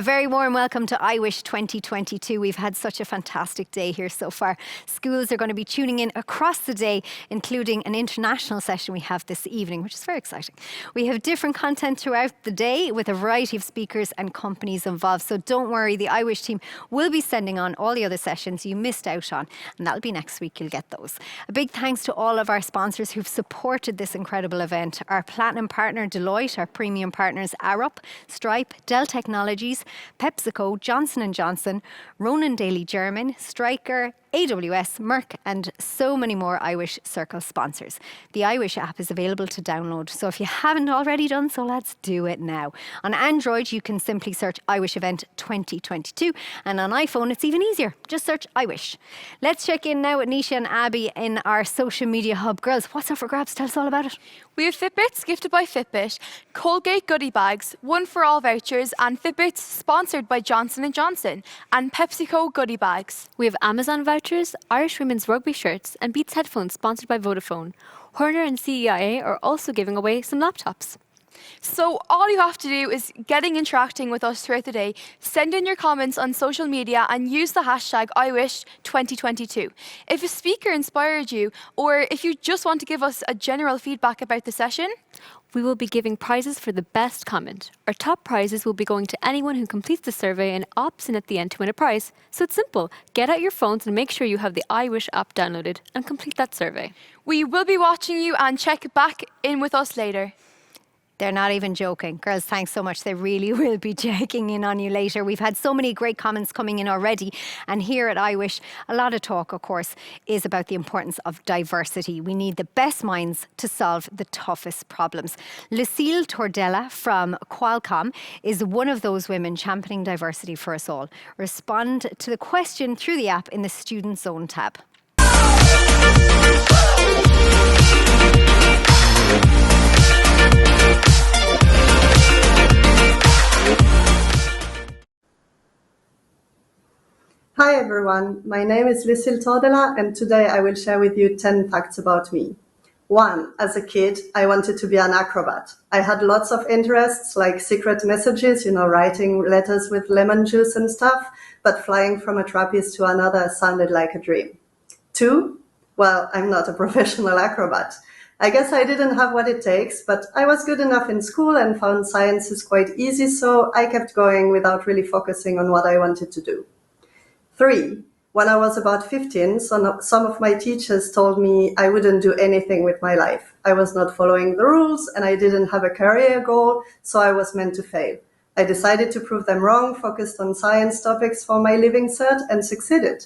very warm welcome to iWish 2022. We've had such a fantastic day here so far. Schools are going to be tuning in across the day, including an international session we have this evening, which is very exciting. We have different content throughout the day with a variety of speakers and companies involved. So don't worry, the iWish team will be sending on all the other sessions you missed out on, and that'll be next week. You'll get those. A big thanks to all of our sponsors who've supported this incredible event. Our platinum partner Deloitte, our premium partners Arup, Stripe, Dell Technologies, PepsiCo, Johnson & Johnson, Ronan Daily German, Stryker, AWS, Merck, and so many more iWish Circle sponsors. The iWish app is available to download, so if you haven't already done so, let's do it now. On Android, you can simply search iWish Event 2022, and on iPhone, it's even easier. Just search iWish. Let's check in now with Nisha and Abby in our social media hub. Girls, what's up for grabs? Tell us all about it. We have Fitbits gifted by Fitbit, Colgate goodie bags, One for All vouchers, and Fitbits sponsored by Johnson & Johnson, and PepsiCo goodie bags. We have Amazon vouchers, Irish women's rugby shirts, and Beats headphones sponsored by Vodafone. Horner and CEIA are also giving away some laptops. So all you have to do is interacting with us throughout the day. Send in your comments on social media and use the hashtag iWish2022. If a speaker inspired you, or if you just want to give us a general feedback about the session, we will be giving prizes for the best comment. Our top prizes will be going to anyone who completes the survey and opts in at the end to win a prize. So it's simple. Get out your phones and make sure you have the iWish app downloaded and complete that survey. We will be watching you and check back in with us later. They're not even joking. Girls, thanks so much. They really will be checking in on you later. We've had so many great comments coming in already. And here at iWish, a lot of talk, of course, is about the importance of diversity. We need the best minds to solve the toughest problems. Lucille Tordella from Qualcomm is one of those women championing diversity for us all. Respond to the question through the app in the Student Zone tab. Hi everyone, my name is Lucille Tordela and today I will share with you 10 facts about me. 1. As a kid, I wanted to be an acrobat. I had lots of interests like secret messages, writing letters with lemon juice and stuff, but flying from a trapeze to another sounded like a dream. 2. Well, I'm not a professional acrobat. I guess I didn't have what it takes, but I was good enough in school and found sciences quite easy, so I kept going without really focusing on what I wanted to do. 3. When I was about 15, some of my teachers told me I wouldn't do anything with my life. I was not following the rules and I didn't have a career goal, so I was meant to fail. I decided to prove them wrong, focused on science topics for my living cert and succeeded.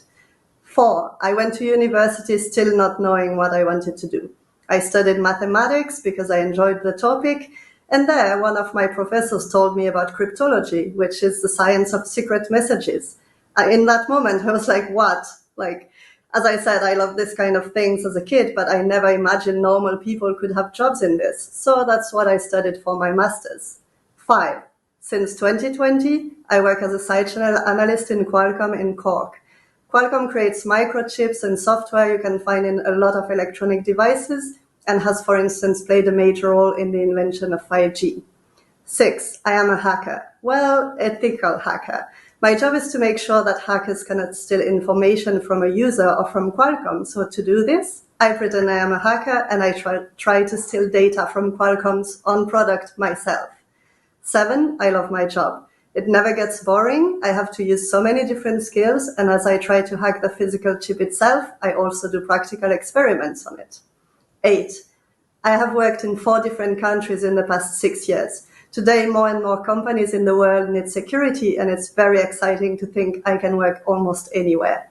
4. I went to university still not knowing what I wanted to do. I studied mathematics because I enjoyed the topic, and there one of my professors told me about cryptology, which is the science of secret messages. In that moment, I was like, what? As I said, I love this kind of things as a kid, but I never imagined normal people could have jobs in this. So that's what I studied for my master's. 5. Since 2020, I work as a site channel analyst in Qualcomm in Cork. Qualcomm creates microchips and software you can find in a lot of electronic devices and has, for instance, played a major role in the invention of 5G. 6. I am a hacker. Well, ethical hacker. My job is to make sure that hackers cannot steal information from a user or from Qualcomm. So to do this, I pretend I am a hacker and I try to steal data from Qualcomm's own product myself. 7. I love my job. It never gets boring. I have to use so many different skills, and as I try to hack the physical chip itself, I also do practical experiments on it. 8. I have worked in 4 different countries in the past 6 years. Today, more and more companies in the world need security, and it's very exciting to think I can work almost anywhere.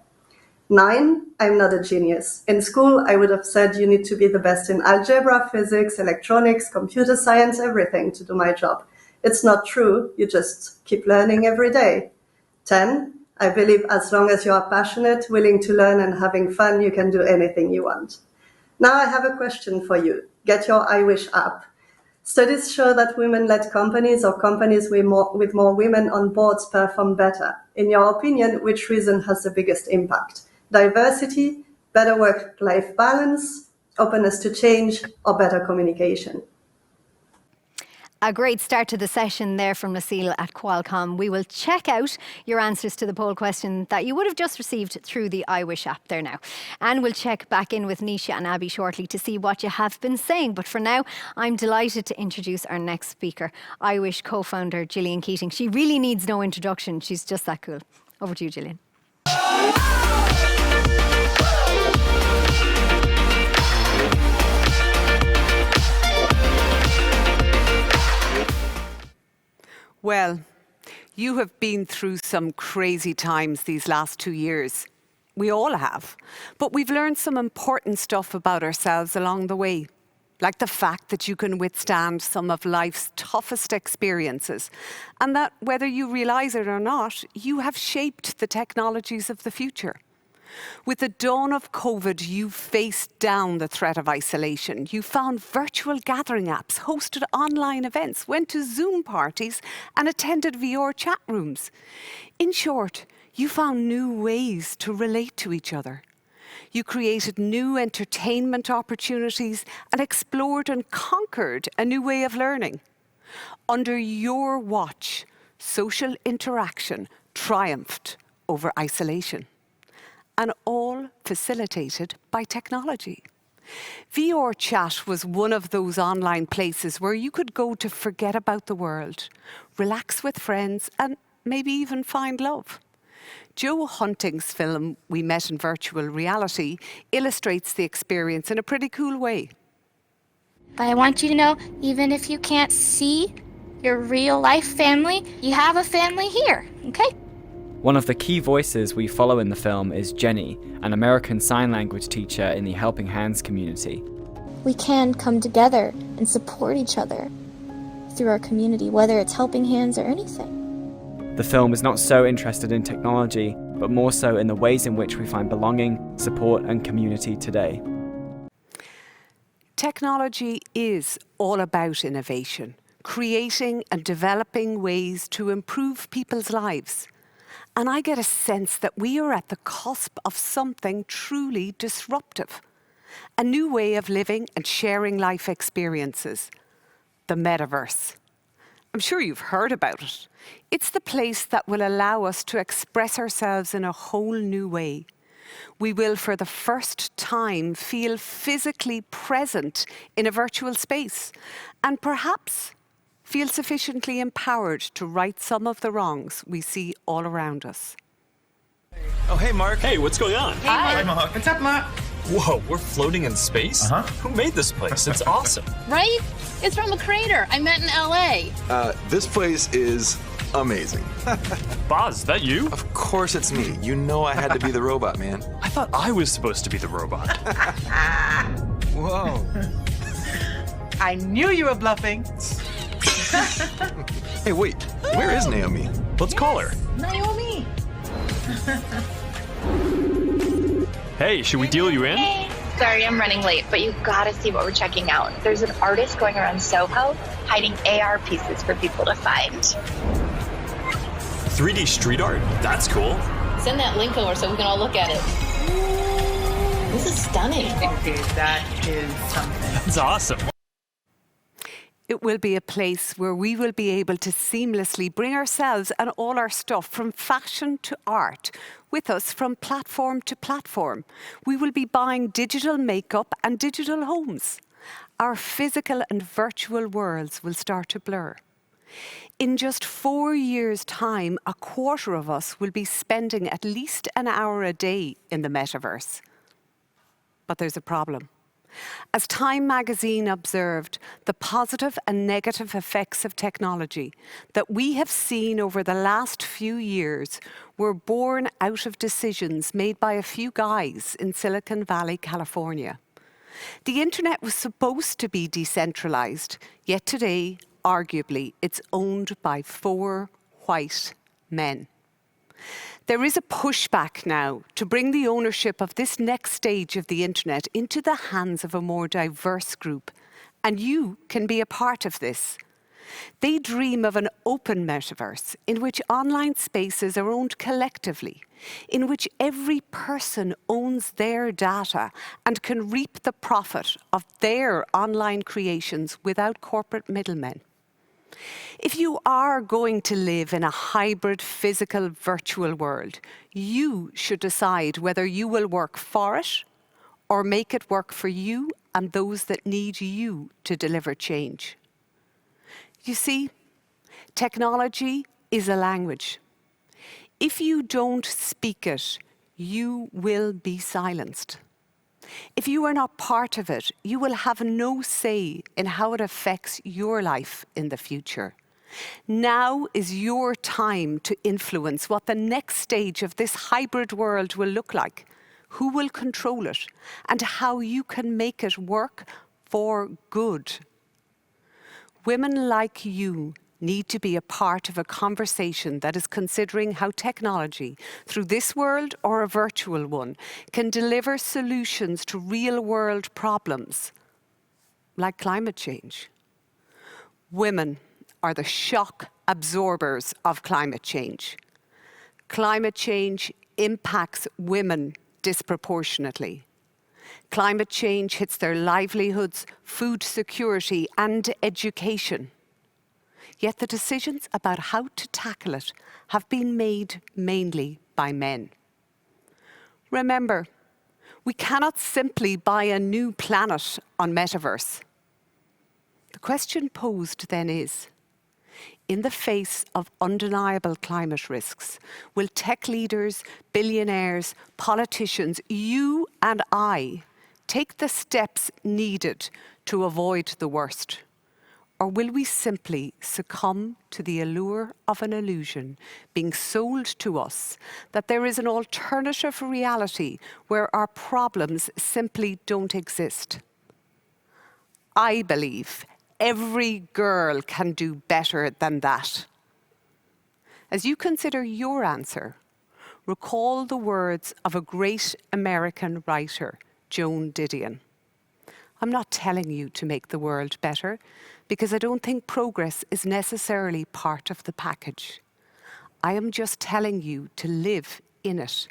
9. I'm not a genius. In school, I would have said you need to be the best in algebra, physics, electronics, computer science, everything to do my job. It's not true. You just keep learning every day. 10. I believe as long as you are passionate, willing to learn, and having fun, you can do anything you want. Now I have a question for you. Get your iWish app. Studies show that women-led companies or companies with more women on boards perform better. In your opinion, which reason has the biggest impact? Diversity, better work-life balance, openness to change, or better communication? A great start to the session there from Nasil at Qualcomm. We will check out your answers to the poll question that you would have just received through the iWish app there now. And we'll check back in with Nisha and Abby shortly to see what you have been saying. But for now, I'm delighted to introduce our next speaker, iWish co-founder Gillian Keating. She really needs no introduction. She's just that cool. Over to you, Gillian. Well, you have been through some crazy times these last 2 years. We all have. But we've learned some important stuff about ourselves along the way, like the fact that you can withstand some of life's toughest experiences, and that whether you realize it or not, you have shaped the technologies of the future. With the dawn of COVID, you faced down the threat of isolation. You found virtual gathering apps, hosted online events, went to Zoom parties and attended VR chat rooms. In short, you found new ways to relate to each other. You created new entertainment opportunities and explored and conquered a new way of learning. Under your watch, social interaction triumphed over isolation. And all facilitated by technology. VR Chat was one of those online places where you could go to forget about the world, relax with friends, and maybe even find love. Joe Hunting's film, We Met in Virtual Reality, illustrates the experience in a pretty cool way. But I want you to know, even if you can't see your real life family, you have a family here, okay? One of the key voices we follow in the film is Jenny, an American Sign Language teacher in the Helping Hands community. We can come together and support each other through our community, whether it's Helping Hands or anything. The film is not so interested in technology, but more so in the ways in which we find belonging, support, and community today. Technology is all about innovation, creating and developing ways to improve people's lives. And I get a sense that we are at the cusp of something truly disruptive. A new way of living and sharing life experiences. The metaverse. I'm sure you've heard about it. It's the place that will allow us to express ourselves in a whole new way. We will, for the first time, feel physically present in a virtual space. And perhaps feel sufficiently empowered to right some of the wrongs we see all around us. Oh, hey, Mark. Hey, what's going on? Hi, Mark. What's up, Mark? Whoa, we're floating in space? Uh-huh. Who made this place? It's awesome. Right? It's from a crater I met in LA. This place is amazing. Boz, is that you? Of course it's me. You know I had to be the robot, man. I thought I was supposed to be the robot. Whoa. I knew you were bluffing. Hey, wait. Where is Naomi? Let's call her. Naomi! Hey, should we deal you in? Hey, sorry I'm running late, but you gotta see what we're checking out. There's an artist going around Soho hiding AR pieces for people to find. 3D street art? That's cool. Send that link over so we can all look at it. This is stunning. Okay, that is something. That's awesome. It will be a place where we will be able to seamlessly bring ourselves and all our stuff from fashion to art with us from platform to platform. We will be buying digital makeup and digital homes. Our physical and virtual worlds will start to blur. In just 4 years' time, a quarter of us will be spending at least an hour a day in the metaverse. But there's a problem. As Time magazine observed, the positive and negative effects of technology that we have seen over the last few years were born out of decisions made by a few guys in Silicon Valley, California. The internet was supposed to be decentralized, yet today, arguably, it's owned by 4 white men. There is a pushback now to bring the ownership of this next stage of the internet into the hands of a more diverse group, and you can be a part of this. They dream of an open metaverse in which online spaces are owned collectively, in which every person owns their data and can reap the profit of their online creations without corporate middlemen. If you are going to live in a hybrid physical virtual world, you should decide whether you will work for it or make it work for you and those that need you to deliver change. You see, technology is a language. If you don't speak it, you will be silenced. If you are not part of it, you will have no say in how it affects your life in the future. Now is your time to influence what the next stage of this hybrid world will look like, who will control it, and how you can make it work for good. Women like you need to be a part of a conversation that is considering how technology, through this world or a virtual one, can deliver solutions to real-world problems like climate change. Women are the shock absorbers of climate change. Climate change impacts women disproportionately. Climate change hits their livelihoods, food security, and education. Yet the decisions about how to tackle it have been made mainly by men. Remember, we cannot simply buy a new planet on Metaverse. The question posed then is, in the face of undeniable climate risks, will tech leaders, billionaires, politicians, you and I, take the steps needed to avoid the worst? Or will we simply succumb to the allure of an illusion being sold to us that there is an alternative reality where our problems simply don't exist? I believe every girl can do better than that. As you consider your answer, recall the words of a great American writer, Joan Didion. I'm not telling you to make the world better, because I don't think progress is necessarily part of the package. I am just telling you to live in it.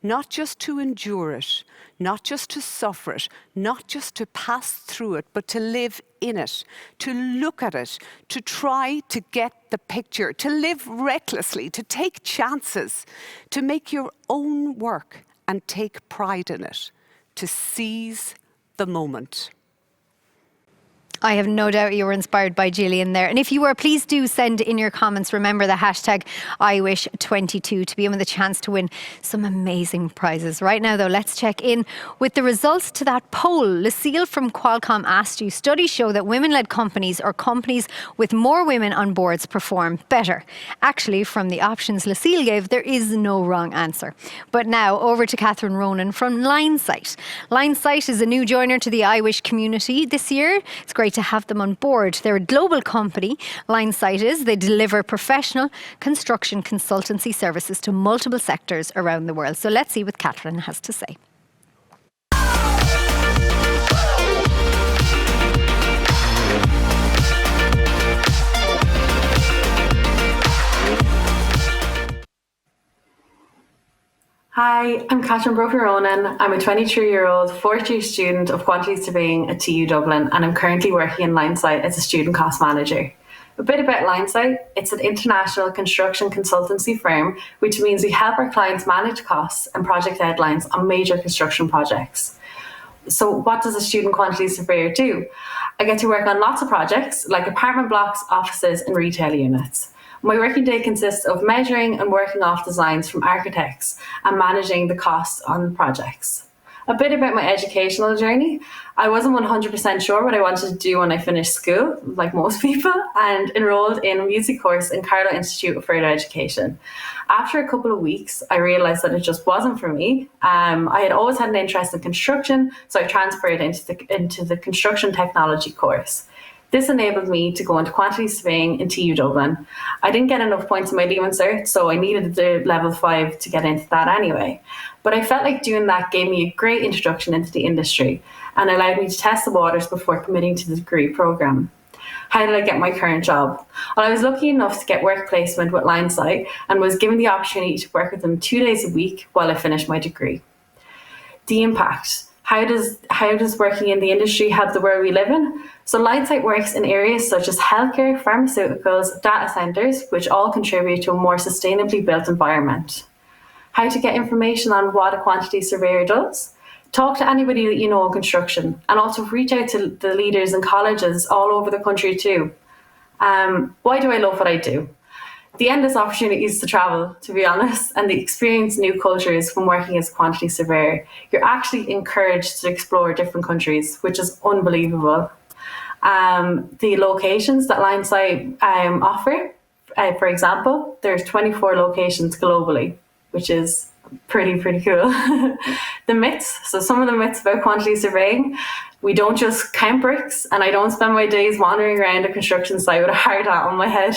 Not just to endure it, not just to suffer it, not just to pass through it, but to live in it, to look at it, to try to get the picture, to live recklessly, to take chances, to make your own work and take pride in it, to seize the moment. I have no doubt you were inspired by Gillian there. And if you were, please do send in your comments. Remember the hashtag IWish22 to be in with a chance to win some amazing prizes. Right now, though, let's check in with the results to that poll. Lucille from Qualcomm asked you, studies show that women-led companies or companies with more women on boards perform better. Actually, from the options Lucille gave, there is no wrong answer. But now, over to Catherine Ronan from Linesight. Linesight is a new joiner to the IWish community this year. It's great to have them on board. They're a global company, Linesight is. They deliver professional construction consultancy services to multiple sectors around the world. So let's see what Catherine has to say. Hi, I'm Catherine Brophy-Ronan. I'm a 23-year-old fourth-year student of Quantity Surveying at TU Dublin, and I'm currently working in Linesight as a student cost manager. A bit about Linesight: it's an international construction consultancy firm, which means we help our clients manage costs and project deadlines on major construction projects. So what does a student quantity surveyor do? I get to work on lots of projects like apartment blocks, offices and retail units. My working day consists of measuring and working off designs from architects and managing the costs on projects. A bit about my educational journey. I wasn't 100% sure what I wanted to do when I finished school, like most people, and enrolled in a music course in Carlow Institute of Further Education. After a couple of weeks, I realised that it just wasn't for me. I had always had an interest in construction, so I transferred into the construction technology course. This enabled me to go into quantity surveying in TU Dublin. I didn't get enough points in my Leaving Cert, so I needed the level 5 to get into that anyway. But I felt like doing that gave me a great introduction into the industry and allowed me to test the waters before committing to the degree programme. How did I get my current job? Well, I was lucky enough to get work placement with Linesight and was given the opportunity to work with them 2 days a week while I finished my degree. The impact. How does working in the industry help the world we live in? So Linesight works in areas such as healthcare, pharmaceuticals, data centres, which all contribute to a more sustainably built environment. How to get information on what a quantity surveyor does? Talk to anybody that you know in construction, and also reach out to the leaders in colleges all over the country too. Why do I love what I do? The endless opportunities to travel, to be honest, and the experience new cultures from working as a quantity surveyor. You're actually encouraged to explore different countries, which is unbelievable. The locations that Linesight offer, for example, there's 24 locations globally, which is pretty cool. The myths, so some of the myths about quantity surveying: we don't just count bricks, and I don't spend my days wandering around a construction site with a hard hat on my head.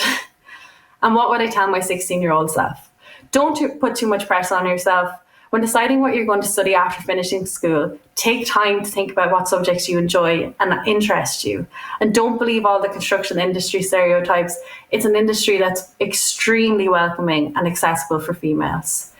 And what would I tell my 16-year-old self? Don't put too much pressure on yourself. When deciding what you're going to study after finishing school, take time to think about what subjects you enjoy and interest you. And don't believe all the construction industry stereotypes. It's an industry that's extremely welcoming and accessible for females.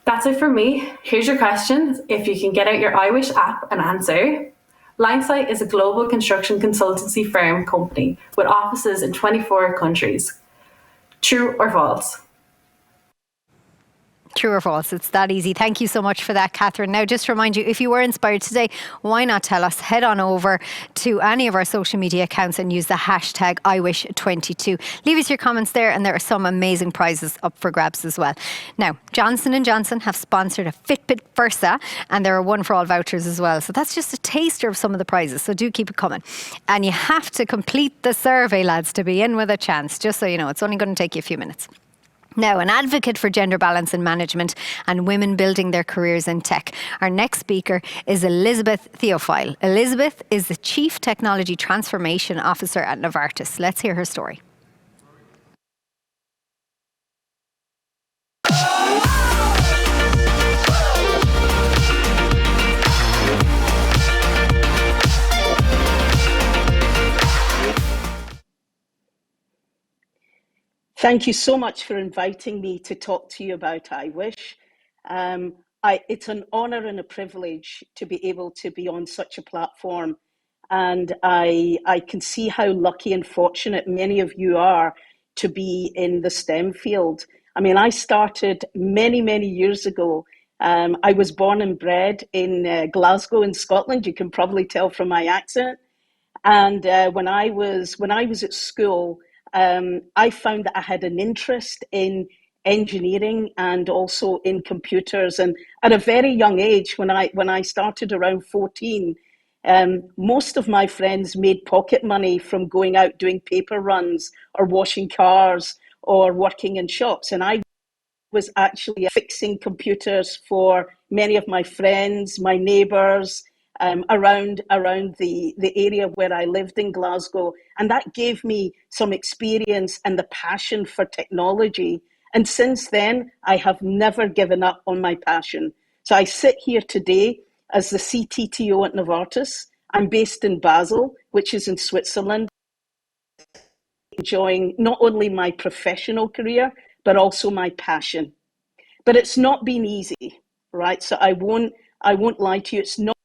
That's it for me. Here's your question. If you can get out your iWish app and answer. Linesight is a global construction consultancy firm company with offices in 24 countries. True or false? True or false? It's that easy. Thank you so much for that, Catherine. Now, just to remind you, if you were inspired today, why not tell us? Head on over to any of our social media accounts and use the hashtag IWish22. Leave us your comments there, and there are some amazing prizes up for grabs as well. Now, Johnson & Johnson have sponsored a Fitbit Versa, and there are one for all vouchers as well. So that's just a taster of some of the prizes. So do keep it coming. And you have to complete the survey, lads, to be in with a chance. Just so you know, it's only going to take you a few minutes. Now, an advocate for gender balance in management and women building their careers in tech. Our next speaker is Elizabeth Theophile. Elizabeth is the Chief Technology Transformation Officer at Novartis. Let's hear her story. Thank you so much for inviting me to talk to you about iWish. It's an honour and a privilege to be able to be on such a platform, and I can see how lucky and fortunate many of you are to be in the STEM field. I mean, I started many years ago. I was born and bred in Glasgow in Scotland. You can probably tell from my accent. And when I was at school, I found that I had an interest in engineering and also in computers. And at a very young age, when I started around 14, most of my friends made pocket money from going out doing paper runs or washing cars or working in shops. And I was actually fixing computers for many of my friends, my neighbours, around the area where I lived in Glasgow. And that gave me some experience and the passion for technology. And since then, I have never given up on my passion. So I sit here today as the CTTO at Novartis. I'm based in Basel, which is in Switzerland, enjoying not only my professional career, but also my passion. But it's not been easy, right? So I won't lie to you. It's not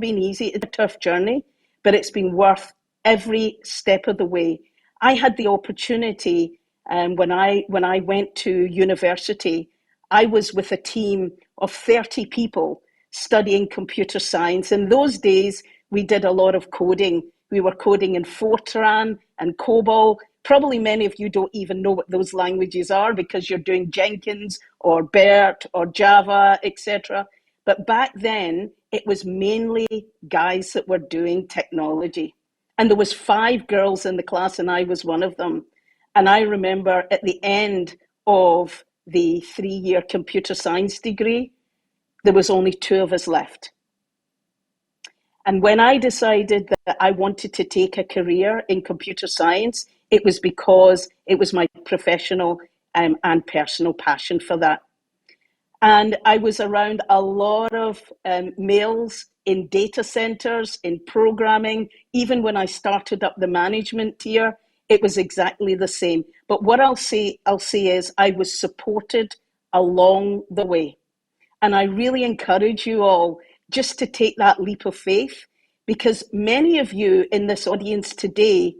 been easy. It's a tough journey, but it's been worth every step of the way. I had the opportunity when I went to university, I was with a team of 30 people studying computer science. In those days, we did a lot of coding. We were coding in Fortran and COBOL. Probably many of you don't even know what those languages are because you're doing Jenkins or BERT or Java, etc. But back then, it was mainly guys that were doing technology. And there was 5 girls in the class, and I was one of them. And I remember at the end of the 3-year computer science degree, there was only 2 of us left. And when I decided that I wanted to take a career in computer science, it was because it was my professional and personal passion for that. And I was around a lot of males in data centers, in programming. Even when I started up the management tier, it was exactly the same. But what I'll say is I was supported along the way. And I really encourage you all just to take that leap of faith, because many of you in this audience today,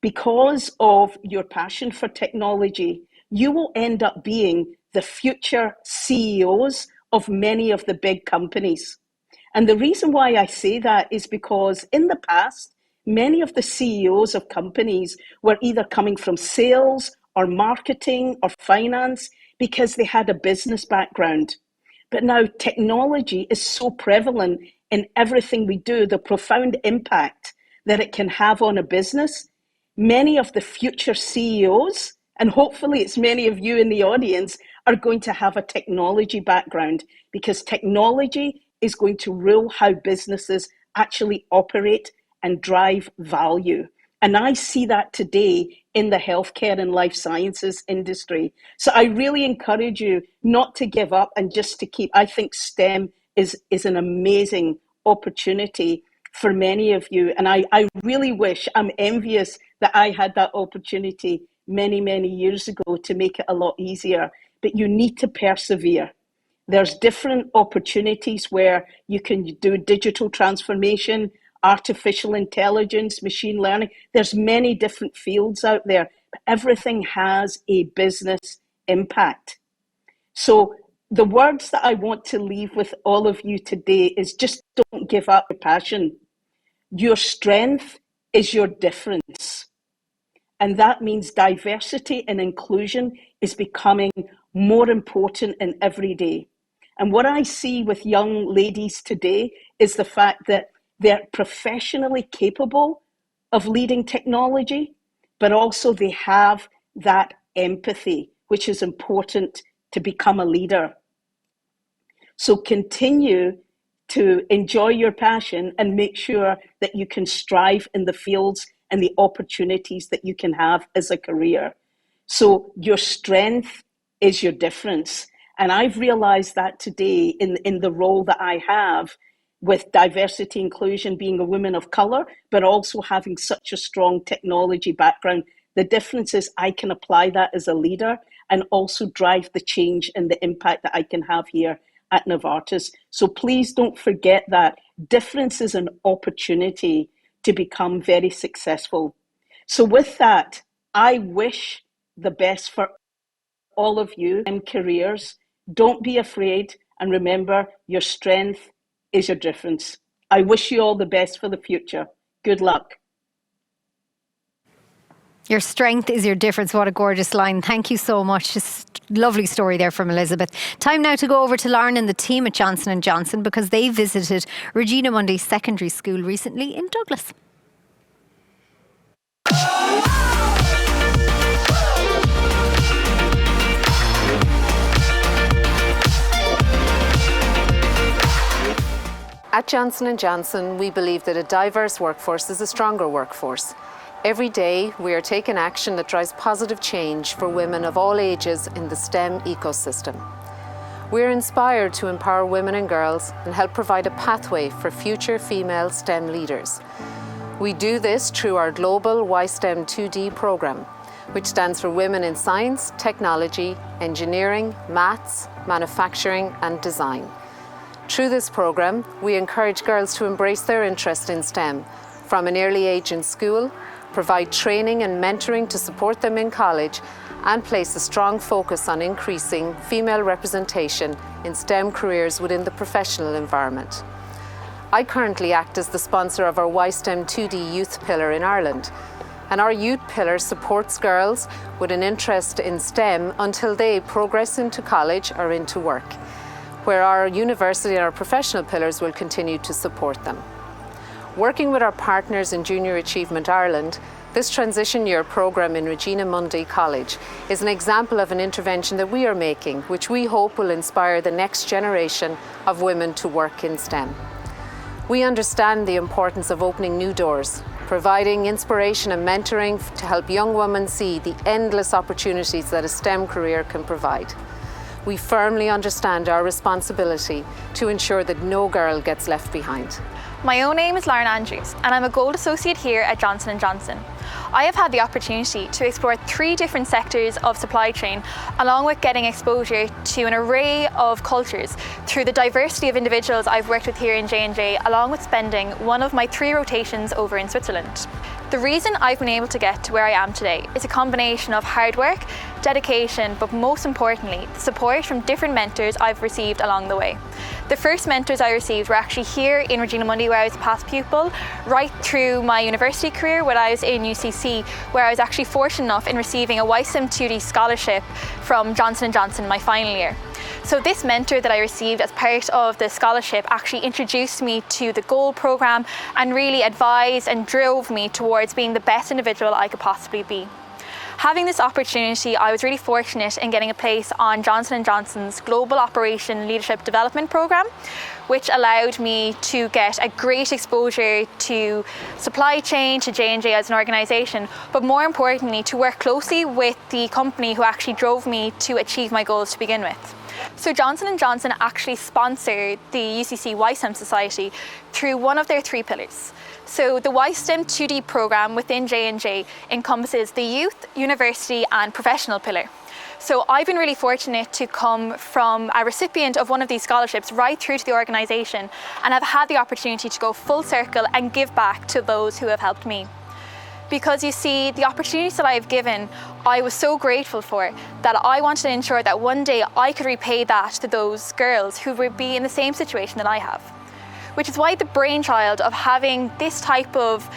because of your passion for technology, you will end up being the future CEOs of many of the big companies. And the reason why I say that is because in the past, many of the CEOs of companies were either coming from sales or marketing or finance because they had a business background. But now technology is so prevalent in everything we do, the profound impact that it can have on a business. Many of the future CEOs, and hopefully it's many of you in the audience, are going to have a technology background, because technology is going to rule how businesses actually operate and drive value. And I see that today in the healthcare and life sciences industry. So I really encourage you not to give up and just to keep, I think STEM is an amazing opportunity for many of you. And I really wish, I'm envious that I had that opportunity many, many years ago to make it a lot easier. But you need to persevere. There's different opportunities where you can do digital transformation, artificial intelligence, machine learning. There's many different fields out there, but everything has a business impact. So the words that I want to leave with all of you today is just don't give up your passion. Your strength is your difference. And that means diversity and inclusion is becoming more important in every day. And what I see with young ladies today is the fact that they're professionally capable of leading technology, but also they have that empathy, which is important to become a leader. So continue to enjoy your passion and make sure that you can strive in the fields and the opportunities that you can have as a career. So your strength is your difference. And I've realized that today in the role that I have with diversity inclusion, being a woman of color, but also having such a strong technology background. The difference is I can apply that as a leader and also drive the change and the impact that I can have here at Novartis. So please don't forget that difference is an opportunity to become very successful. So with that, I wish the best for all of you in careers. Don't be afraid, and remember, your strength is your difference. I wish you all the best for the future. Good luck. Your strength is your difference. What a gorgeous line. Thank you so much. Just lovely story there from Elizabeth. Time now to go over to Lauren and the team at Johnson & Johnson, because they visited Regina Mundy Secondary School recently in Douglas. At Johnson & Johnson, we believe that a diverse workforce is a stronger workforce. Every day, we are taking action that drives positive change for women of all ages in the STEM ecosystem. We are inspired to empower women and girls and help provide a pathway for future female STEM leaders. We do this through our global YSTEM 2D program, which stands for Women in Science, Technology, Engineering, Maths, Manufacturing and Design. Through this program, we encourage girls to embrace their interest in STEM from an early age in school, provide training and mentoring to support them in college, and place a strong focus on increasing female representation in STEM careers within the professional environment. I currently act as the sponsor of our YSTEM 2D Youth Pillar in Ireland, and our Youth Pillar supports girls with an interest in STEM until they progress into college or into work, where our university and our professional pillars will continue to support them. Working with our partners in Junior Achievement Ireland, this transition year programme in Regina Mundy College is an example of an intervention that we are making, which we hope will inspire the next generation of women to work in STEM. We understand the importance of opening new doors, providing inspiration and mentoring to help young women see the endless opportunities that a STEM career can provide. We firmly understand our responsibility to ensure that no girl gets left behind. My own name is Lauren Andrews, and I'm a Gold Associate here at Johnson & Johnson. I have had the opportunity to explore 3 different sectors of supply chain, along with getting exposure to an array of cultures through the diversity of individuals I've worked with here in J&J, along with spending one of my 3 rotations over in Switzerland. The reason I've been able to get to where I am today is a combination of hard work, dedication, but most importantly, the support from different mentors I've received along the way. The first mentors I received were actually here in Regina Mundi, where I was a past pupil, right through my university career when I was in UCC, where I was actually fortunate enough in receiving a YSIM 2D scholarship from Johnson & Johnson my final year. So this mentor that I received as part of the scholarship actually introduced me to the GOAL programme and really advised and drove me towards being the best individual I could possibly be. Having this opportunity, I was really fortunate in getting a place on Johnson & Johnson's Global Operation Leadership Development Programme, which allowed me to get a great exposure to supply chain, to J&J as an organisation, but more importantly, to work closely with the company who actually drove me to achieve my goals to begin with. So Johnson & Johnson actually sponsored the UCC YSTEM Society through one of their 3 pillars. So the YSTEM 2D programme within J&J encompasses the youth, university and professional pillar. So I've been really fortunate to come from a recipient of one of these scholarships right through to the organisation, and have had the opportunity to go full circle and give back to those who have helped me. Because you see, the opportunities that I've given, I was so grateful for, that I wanted to ensure that one day I could repay that to those girls who would be in the same situation that I have. Which is why the brainchild of having this type of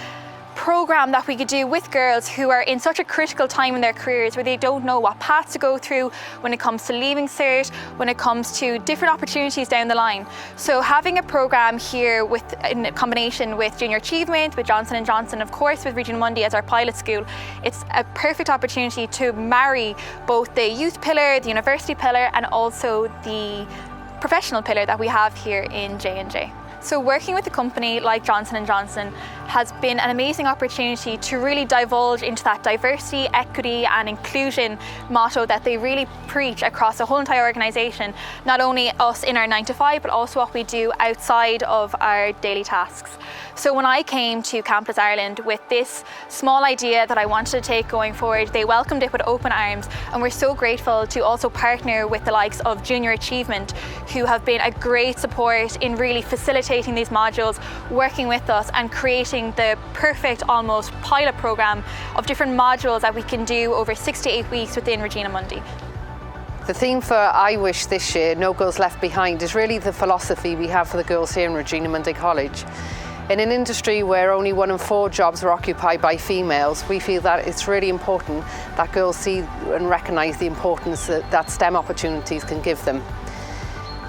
program that we could do with girls who are in such a critical time in their careers, where they don't know what path to go through when it comes to leaving cert, when it comes to different opportunities down the line. So having a program here in combination with Junior Achievement, with Johnson & Johnson, of course with Regina Mundi as our pilot school, it's a perfect opportunity to marry both the youth pillar, the university pillar and also the professional pillar that we have here in J&J. So working with a company like Johnson & Johnson has been an amazing opportunity to really divulge into that diversity, equity and inclusion motto that they really preach across the whole entire organisation, not only us in our 9 to 5, but also what we do outside of our daily tasks. So when I came to Campus Ireland with this small idea that I wanted to take going forward, they welcomed it with open arms, and we're so grateful to also partner with the likes of Junior Achievement, who have been a great support in really facilitating these modules, working with us and creating the perfect almost pilot program of different modules that we can do over 6 to 8 weeks within Regina Mundi. The theme for I Wish this year, No Girls Left Behind, is really the philosophy we have for the girls here in Regina Mundi College. In an industry where only 1 in 4 jobs are occupied by females, we feel that it's really important that girls see and recognise the importance that STEM opportunities can give them.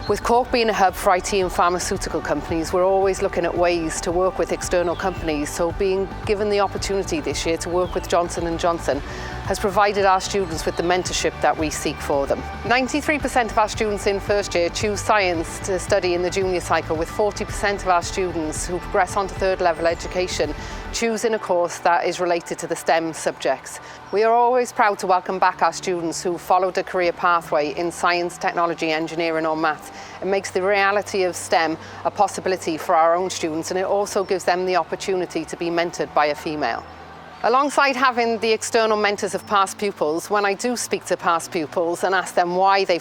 With Cork being a hub for IT and pharmaceutical companies, we're always looking at ways to work with external companies, so being given the opportunity this year to work with Johnson & Johnson has provided our students with the mentorship that we seek for them. 93% of our students in first year choose science to study in the junior cycle, with 40% of our students who progress on to 3rd level education choosing a course that is related to the STEM subjects. We are always proud to welcome back our students who followed a career pathway in science, technology, engineering or maths. It makes the reality of STEM a possibility for our own students, and it also gives them the opportunity to be mentored by a female. Alongside having the external mentors of past pupils, when I do speak to past pupils and ask them why they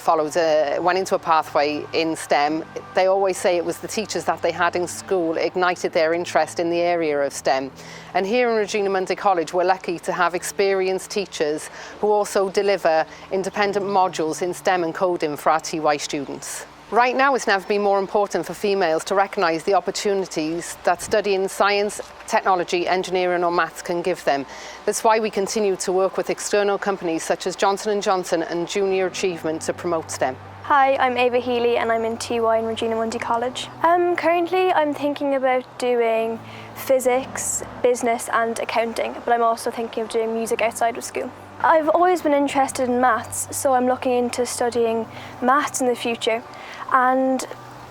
went into a pathway in STEM, they always say it was the teachers that they had in school ignited their interest in the area of STEM. And here in Regina Mundi College, we're lucky to have experienced teachers who also deliver independent modules in STEM and coding for our TY students. Right now, it's never been more important for females to recognise the opportunities that studying science, technology, engineering or maths can give them. That's why we continue to work with external companies such as Johnson & Johnson and Junior Achievement to promote STEM. Hi, I'm Ava Healy and I'm in TY in Regina Mundi College. Currently I'm thinking about doing physics, business and accounting, but I'm also thinking of doing music outside of school. I've always been interested in maths, so I'm looking into studying maths in the future. And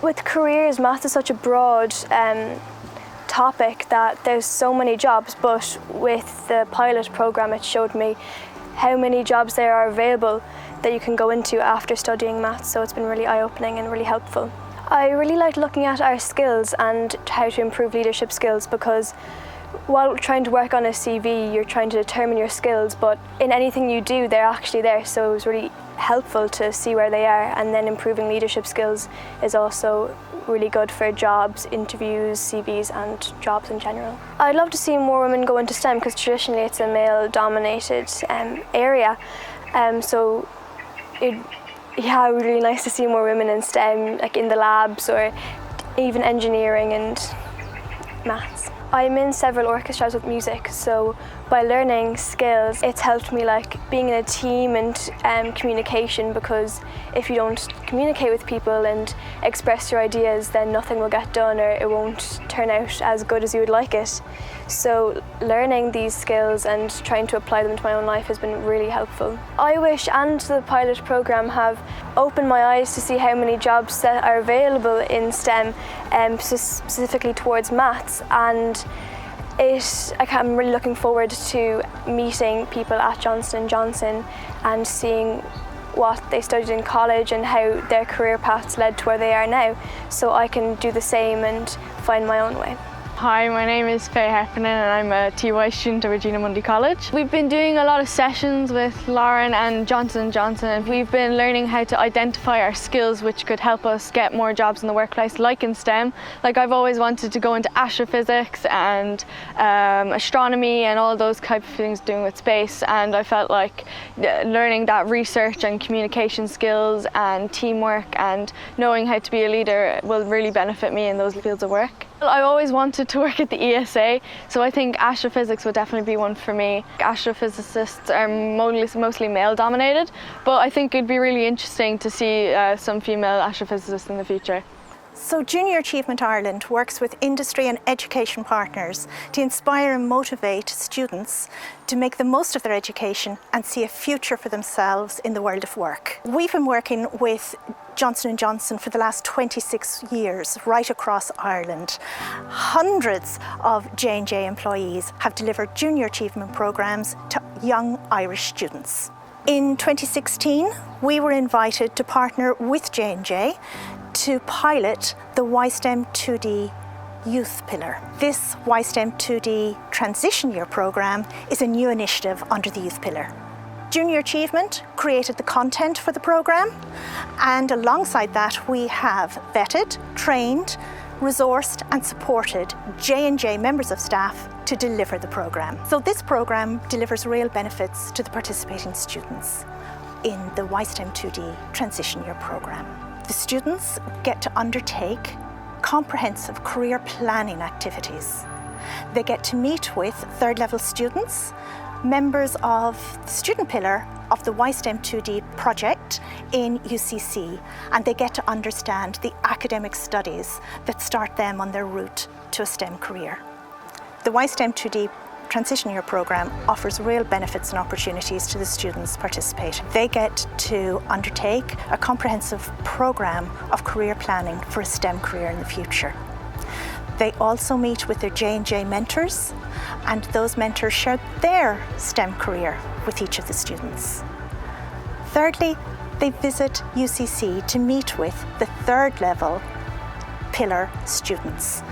with careers, maths is such a broad topic that there's so many jobs, but with the pilot program it showed me how many jobs there are available that you can go into after studying maths, so it's been really eye-opening and really helpful. I really like looking at our skills and how to improve leadership skills, because while trying to work on a CV, you're trying to determine your skills, but in anything you do, they're actually there. So it was really helpful to see where they are, and then improving leadership skills is also really good for jobs, interviews, CVs and jobs in general. I'd love to see more women go into STEM because traditionally it's a male-dominated area. So it would be really nice to see more women in STEM, like in the labs or even engineering and maths. I'm in several orchestras with music, so by learning skills, it's helped me like being in a team and communication, because if you don't communicate with people and express your ideas, then nothing will get done or it won't turn out as good as you would like it. So learning these skills and trying to apply them to my own life has been really helpful. iWish and the pilot programme have opened my eyes to see how many jobs that are available in STEM, specifically towards maths, and I'm really looking forward to meeting people at Johnson & Johnson and seeing what they studied in college and how their career paths led to where they are now, so I can do the same and find my own way. Hi, my name is Faye Heffernan and I'm a TY student at Regina Mundi College. We've been doing a lot of sessions with Lauren and Johnson & Johnson, and we've been learning how to identify our skills which could help us get more jobs in the workplace, like in STEM. Like I've always wanted to go into astrophysics and astronomy and all those type of things doing with space, and I felt like learning that research and communication skills and teamwork and knowing how to be a leader will really benefit me in those fields of work. I always wanted to work at the ESA, so I think astrophysics would definitely be one for me. Astrophysicists are mostly male dominated, but I think it'd be really interesting to see some female astrophysicists in the future. So Junior Achievement Ireland works with industry and education partners to inspire and motivate students to make the most of their education and see a future for themselves in the world of work. We've been working with Johnson & Johnson for the last 26 years right across Ireland. Hundreds of J&J employees have delivered junior achievement programmes to young Irish students. In 2016, we were invited to partner with J&J to pilot the YSTEM 2D Youth Pillar. This YSTEM 2D Transition Year programme is a new initiative under the Youth Pillar. Junior Achievement created the content for the programme, and alongside that we have vetted, trained, resourced and supported J&J members of staff to deliver the programme. So this programme delivers real benefits to the participating students in the YSTEM 2D Transition Year programme. The students get to undertake comprehensive career planning activities. They get to meet with third level students, members of the student pillar of the YSTEM 2D project in UCC, and they get to understand the academic studies that start them on their route to a STEM career. The YSTEM 2D Transition Year programme offers real benefits and opportunities to the students participating. They get to undertake a comprehensive programme of career planning for a STEM career in the future. They also meet with their J&J mentors, and those mentors share their STEM career with each of the students. Thirdly, they visit UCC to meet with the third level pillar students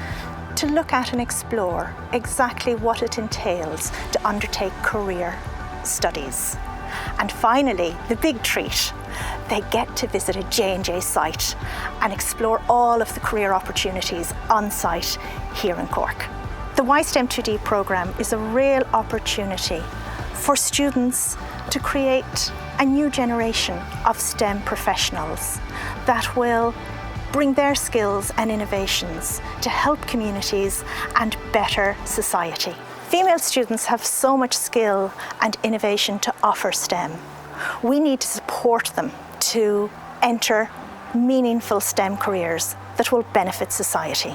to look at and explore exactly what it entails to undertake career studies. And finally, the big treat, they get to visit a J&J site and explore all of the career opportunities on site here in Cork. The YSTEM 2D programme is a real opportunity for students to create a new generation of STEM professionals that will bring their skills and innovations to help communities and better society. Female students have so much skill and innovation to offer STEM. We need to support them to enter meaningful STEM careers that will benefit society.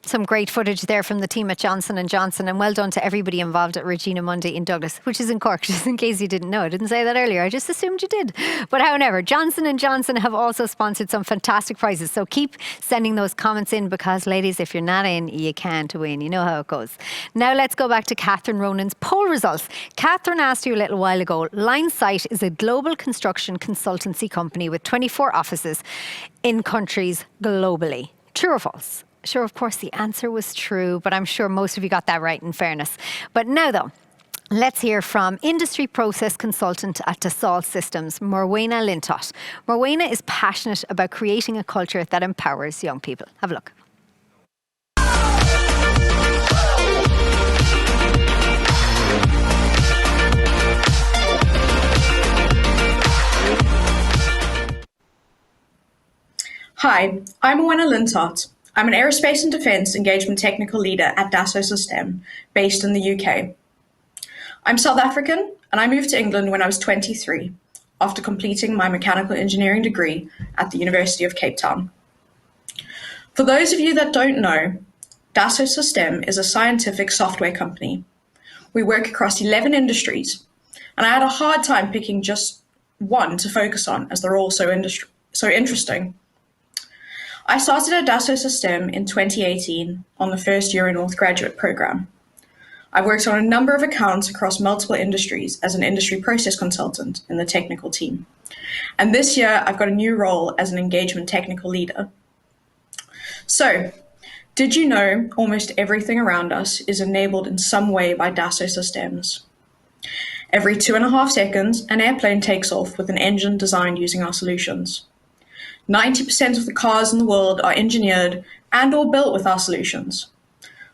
Some great footage there from the team at Johnson & Johnson, and well done to everybody involved at Regina Mundi in Douglas, which is in Cork, just in case you didn't know. I didn't say that earlier, I just assumed you did. But however, Johnson & Johnson have also sponsored some fantastic prizes, so keep sending those comments in, because ladies, if you're not in, you can't win. You know how it goes. Now let's go back to Catherine Ronan's poll results. Catherine asked you a little while ago, Linesight is a global construction consultancy company with 24 offices in countries globally. True or false? Sure, of course, the answer was true, but I'm sure most of you got that right in fairness. But now, though, let's hear from industry process consultant at Dassault Systems, Morwenna Lintott. Morwenna is passionate about creating a culture that empowers young people. Have a look. Hi, I'm Morwenna Lintott. I'm an Aerospace and Defence Engagement Technical Leader at Dassault Systèmes, based in the UK. I'm South African, and I moved to England when I was 23, after completing my mechanical engineering degree at the University of Cape Town. For those of you that don't know, Dassault Systèmes is a scientific software company. We work across 11 industries, and I had a hard time picking just one to focus on, as they're all so interesting. I started at Dassault Systèmes in 2018 on the first year North graduate program. I've worked on a number of accounts across multiple industries as an industry process consultant in the technical team. And this year, I've got a new role as an engagement technical leader. So, did you know almost everything around us is enabled in some way by Dassault Systèmes? Every 2.5 seconds, an airplane takes off with an engine designed using our solutions. 90% of the cars in the world are engineered and or built with our solutions.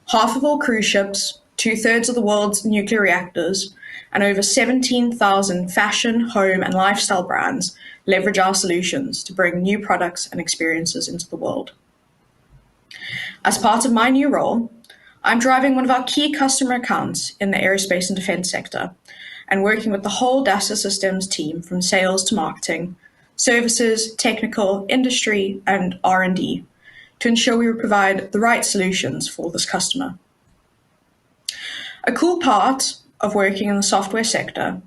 Half of all cruise ships, 2/3 of the world's nuclear reactors, and over 17,000 fashion, home, and lifestyle brands leverage our solutions to bring new products and experiences into the world. As part of my new role, I'm driving one of our key customer accounts in the aerospace and defense sector and working with the whole Dassault Systèmes team from sales to marketing, services, technical, industry, and R&D to ensure we provide the right solutions for this customer. A cool part of working in the software sector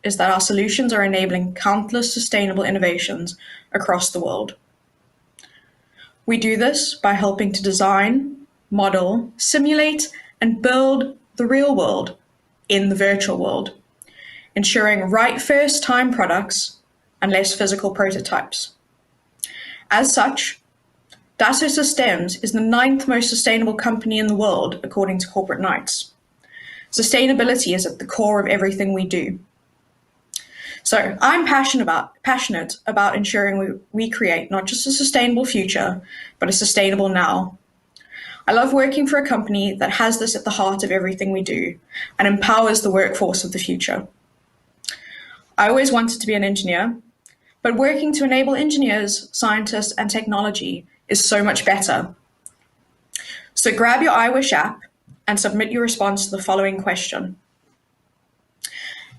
is that our solutions are enabling countless sustainable innovations across the world. We do this by helping to design, model, simulate, and build the real world in the virtual world, ensuring right first-time products and less physical prototypes. As such, Dassault Systèmes is the 9th most sustainable company in the world, according to Corporate Knights. Sustainability is at the core of everything we do. So I'm passionate about ensuring we create not just a sustainable future, but a sustainable now. I love working for a company that has this at the heart of everything we do and empowers the workforce of the future. I always wanted to be an engineer, but working to enable engineers, scientists, and technology is so much better. So grab your iWish app and submit your response to the following question.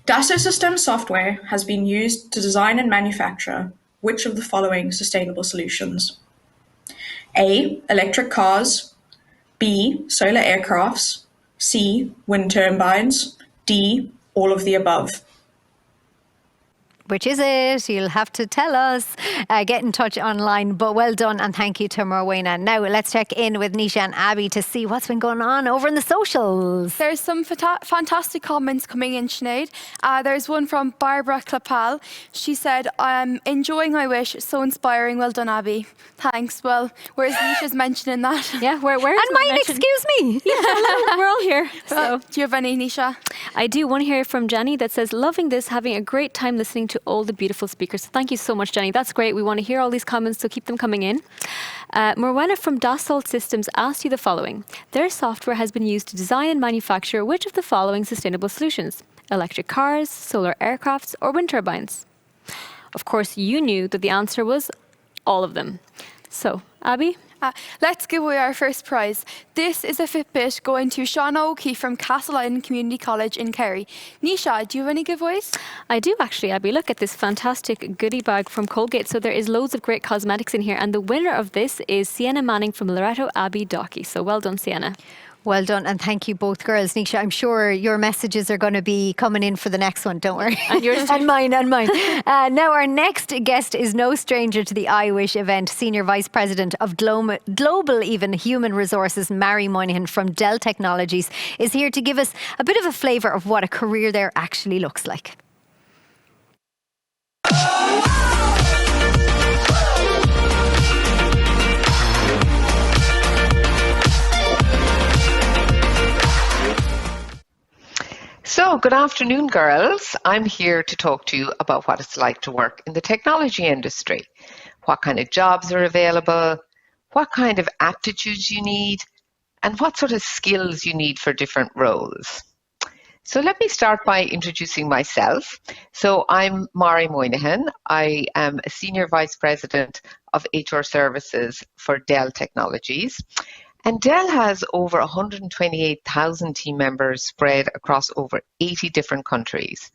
Dassault Systèmes software has been used to design and manufacture which of the following sustainable solutions? A, electric cars, B, solar aircrafts, C, wind turbines, D, all of the above. Which is it? You'll have to tell us. Get in touch online, but well done and thank you to Morwenna. Now let's check in with Nisha and Abby to see what's been going on over in the socials. There's some fantastic comments coming in, Sinead. There's one from Barbara Clapal. She said, I'm enjoying iWish, so inspiring. Well done, Abby. Thanks. Well, where's Nisha's mentioning that? Yeah, where's and mine, excuse me. Yeah, hello, we're all here. So. Do you have any, Nisha? I do. One here from Jenny that says, loving this, having a great time listening to all the beautiful speakers. So thank you so much, Jenny. That's great. We want to hear all these comments, so keep them coming in. Morwenna from Dassault Systems asked you the following. Their software has been used to design and manufacture which of the following sustainable solutions? Electric cars, solar aircrafts, or wind turbines? Of course, you knew that the answer was all of them. So, Abby? Let's give away our first prize. This is a Fitbit going to Shauna O'Keefe from Castle Island Community College in Kerry. Nisha, do you have any giveaways? I do actually, Abby. Look at this fantastic goodie bag from Colgate. So there is loads of great cosmetics in here. And the winner of this is Sienna Manning from Loretto Abbey Docky. So well done, Sienna. Well done, and thank you both girls. Nisha, I'm sure your messages are going to be coming in for the next one, don't worry. And yours too. and mine. Now our next guest is no stranger to the iWish event. Senior Vice President of Global Human Resources, Mary Moynihan from Dell Technologies, is here to give us a bit of a flavour of what a career there actually looks like. good afternoon, girls. I'm here to talk to you about what it's like to work in the technology industry. What kind of jobs are available, what kind of aptitudes you need, and what sort of skills you need for different roles. So let me start by introducing myself. So I'm Mari Moynihan. I am a Senior Vice President of HR Services for Dell Technologies. And Dell has over 128,000 team members spread across over 80 different countries.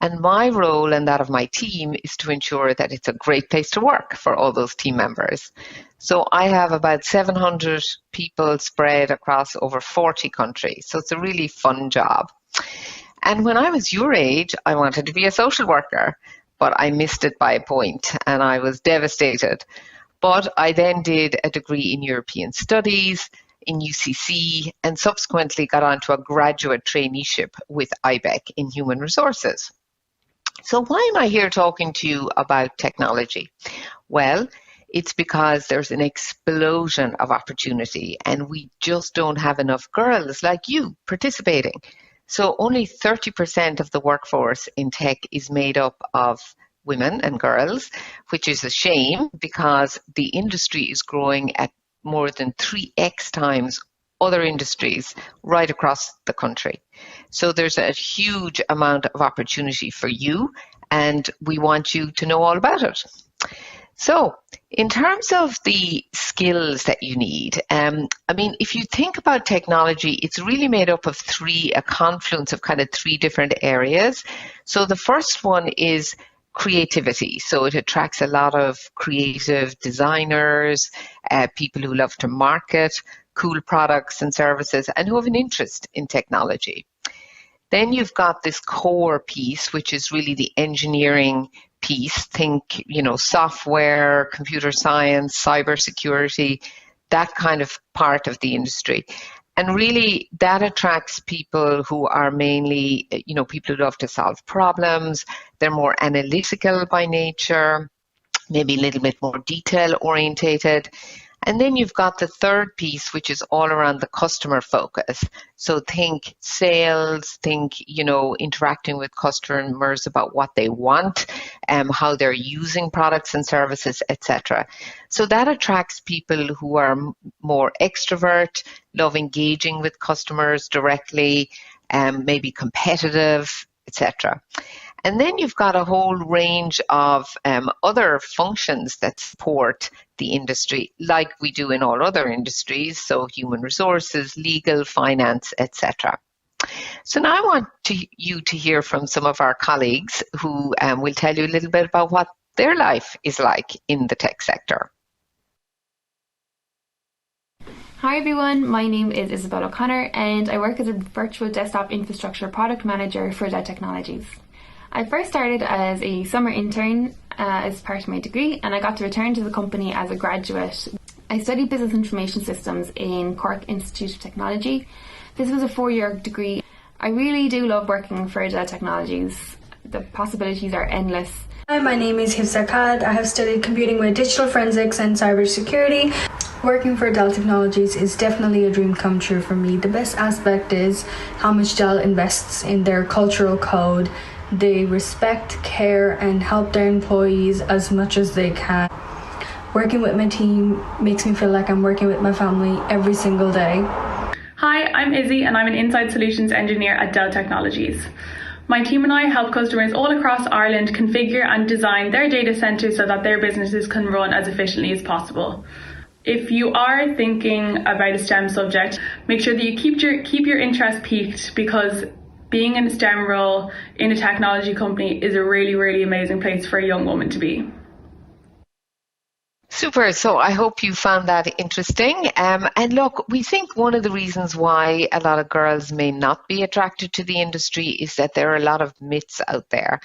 And my role and that of my team is to ensure that it's a great place to work for all those team members. So I have about 700 people spread across over 40 countries. So it's a really fun job. And when I was your age, I wanted to be a social worker, but I missed it by a point and I was devastated. But I then did a degree in European Studies in UCC and subsequently got onto a graduate traineeship with IBEC in Human Resources. So why am I here talking to you about technology? Well, it's because there's an explosion of opportunity and we just don't have enough girls like you participating. So only 30% of the workforce in tech is made up of women and girls, which is a shame because the industry is growing at more than 3x times other industries right across the country. So there's a huge amount of opportunity for you and we want you to know all about it. So in terms of the skills that you need, if you think about technology, it's really made up of a confluence of kind of three different areas. So the first one is creativity. So it attracts a lot of creative designers, people who love to market cool products and services and who have an interest in technology. Then you've got this core piece, which is really the engineering piece. Think, software, computer science, cybersecurity, that kind of part of the industry. And really that attracts people who are mainly, people who love to solve problems. They're more analytical by nature, maybe a little bit more detail orientated. And then you've got the third piece, which is all around the customer focus. So think sales, think, interacting with customers about what they want, how they're using products and services, etc. So that attracts people who are more extrovert, love engaging with customers directly, maybe competitive, etc. And then you've got a whole range of other functions that support the industry, like we do in all other industries, so human resources, legal, finance, etc. So now I want you to hear from some of our colleagues who will tell you a little bit about what their life is like in the tech sector. Hi everyone, my name is Isabel O'Connor and I work as a virtual desktop infrastructure product manager for Dell Technologies. I first started as a summer intern as part of my degree and I got to return to the company as a graduate. I studied business information systems in Cork Institute of Technology. This was a 4-year degree. I really do love working for Dell Technologies. The possibilities are endless. Hi, my name is Hifsa Khaled. I have studied computing with digital forensics and cybersecurity. Working for Dell Technologies is definitely a dream come true for me. The best aspect is how much Dell invests in their cultural code. They respect, care, and help their employees as much as they can. Working with my team makes me feel like I'm working with my family every single day. Hi, I'm Izzy and I'm an Inside Solutions Engineer at Dell Technologies. My team and I help customers all across Ireland configure and design their data centres so that their businesses can run as efficiently as possible. If you are thinking about a STEM subject, make sure that you keep your interest piqued because being in a STEM role in a technology company is a really, really amazing place for a young woman to be. Super. So I hope you found that interesting. And look, we think one of the reasons why a lot of girls may not be attracted to the industry is that there are a lot of myths out there.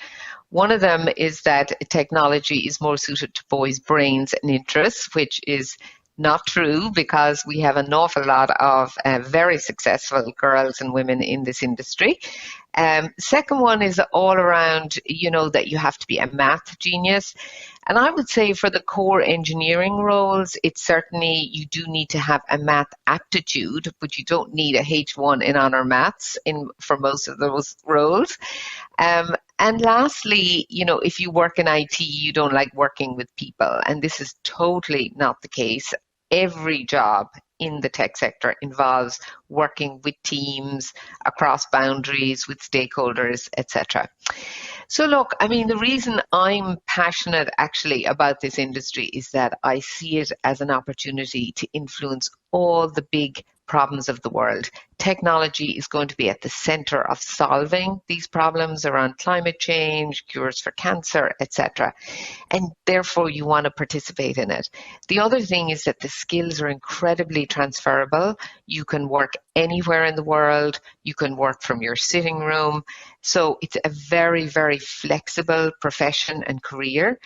One of them is that technology is more suited to boys' brains and interests, which is not true because we have an awful lot of very successful girls and women in this industry. Second one is all around, that you have to be a math genius. And I would say for the core engineering roles, it's certainly you do need to have a math aptitude, but you don't need a H1 in honor maths for most of those roles. And lastly, if you work in IT, you don't like working with people. And this is totally not the case. Every job in the tech sector involves working with teams across boundaries, with stakeholders, etc. So look, the reason I'm passionate actually about this industry is that I see it as an opportunity to influence all the big problems of the world. Technology is going to be at the center of solving these problems around climate change, cures for cancer, etc. And therefore you want to participate in it. The other thing is that the skills are incredibly transferable. You can work anywhere in the world. You can work from your sitting room. So it's a very, very flexible profession and career.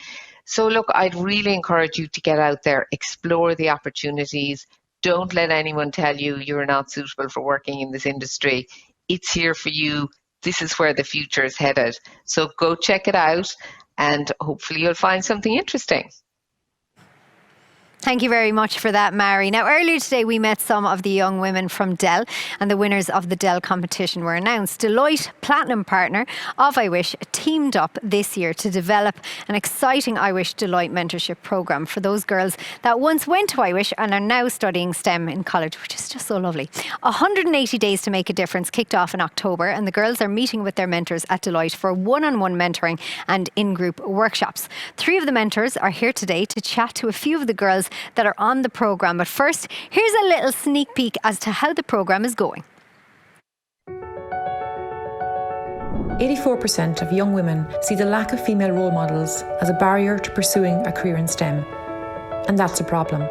So look, I'd really encourage you to get out there, explore the opportunities. Don't let anyone tell you you're not suitable for working in this industry. It's here for you. This is where the future is headed. So go check it out and hopefully you'll find something interesting. Thank you very much for that, Mary. Now, earlier today, we met some of the young women from Dell, and the winners of the Dell competition were announced. Deloitte, platinum partner of iWish, teamed up this year to develop an exciting iWish Deloitte mentorship program for those girls that once went to iWish and are now studying STEM in college, which is just so lovely. 180 Days to Make a Difference kicked off in October, and the girls are meeting with their mentors at Deloitte for one-on-one mentoring and in-group workshops. 3 of the mentors are here today to chat to a few of the girls that are on the programme. But first, here's a little sneak peek as to how the programme is going. 84% of young women see the lack of female role models as a barrier to pursuing a career in STEM. And that's a problem.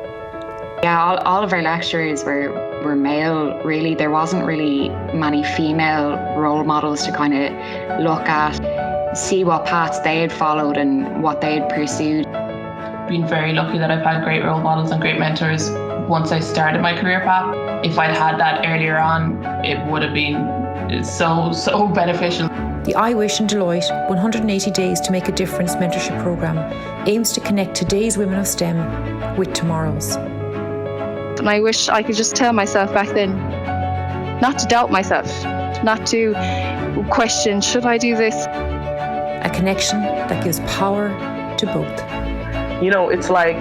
Yeah, all of our lecturers were male, really. There wasn't really many female role models to kind of look at, see what paths they had followed and what they had pursued. Been very lucky that I've had great role models and great mentors once I started my career path. If I'd had that earlier on, it would have been so beneficial. The iWish and Deloitte 180 Days to Make a Difference mentorship programme aims to connect today's women of STEM with tomorrow's. And I wish I could just tell myself back then not to doubt myself, not to question, should I do this? A connection that gives power to both. It's like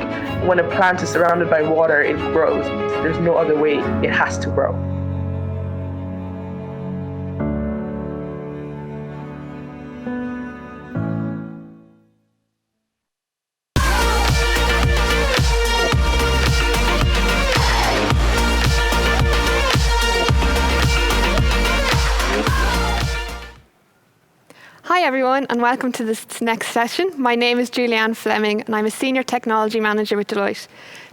when a plant is surrounded by water, it grows. There's no other way. It has to grow. Hi everyone and welcome to this next session. My name is Julianne Fleming and I'm a Senior Technology Manager with Deloitte.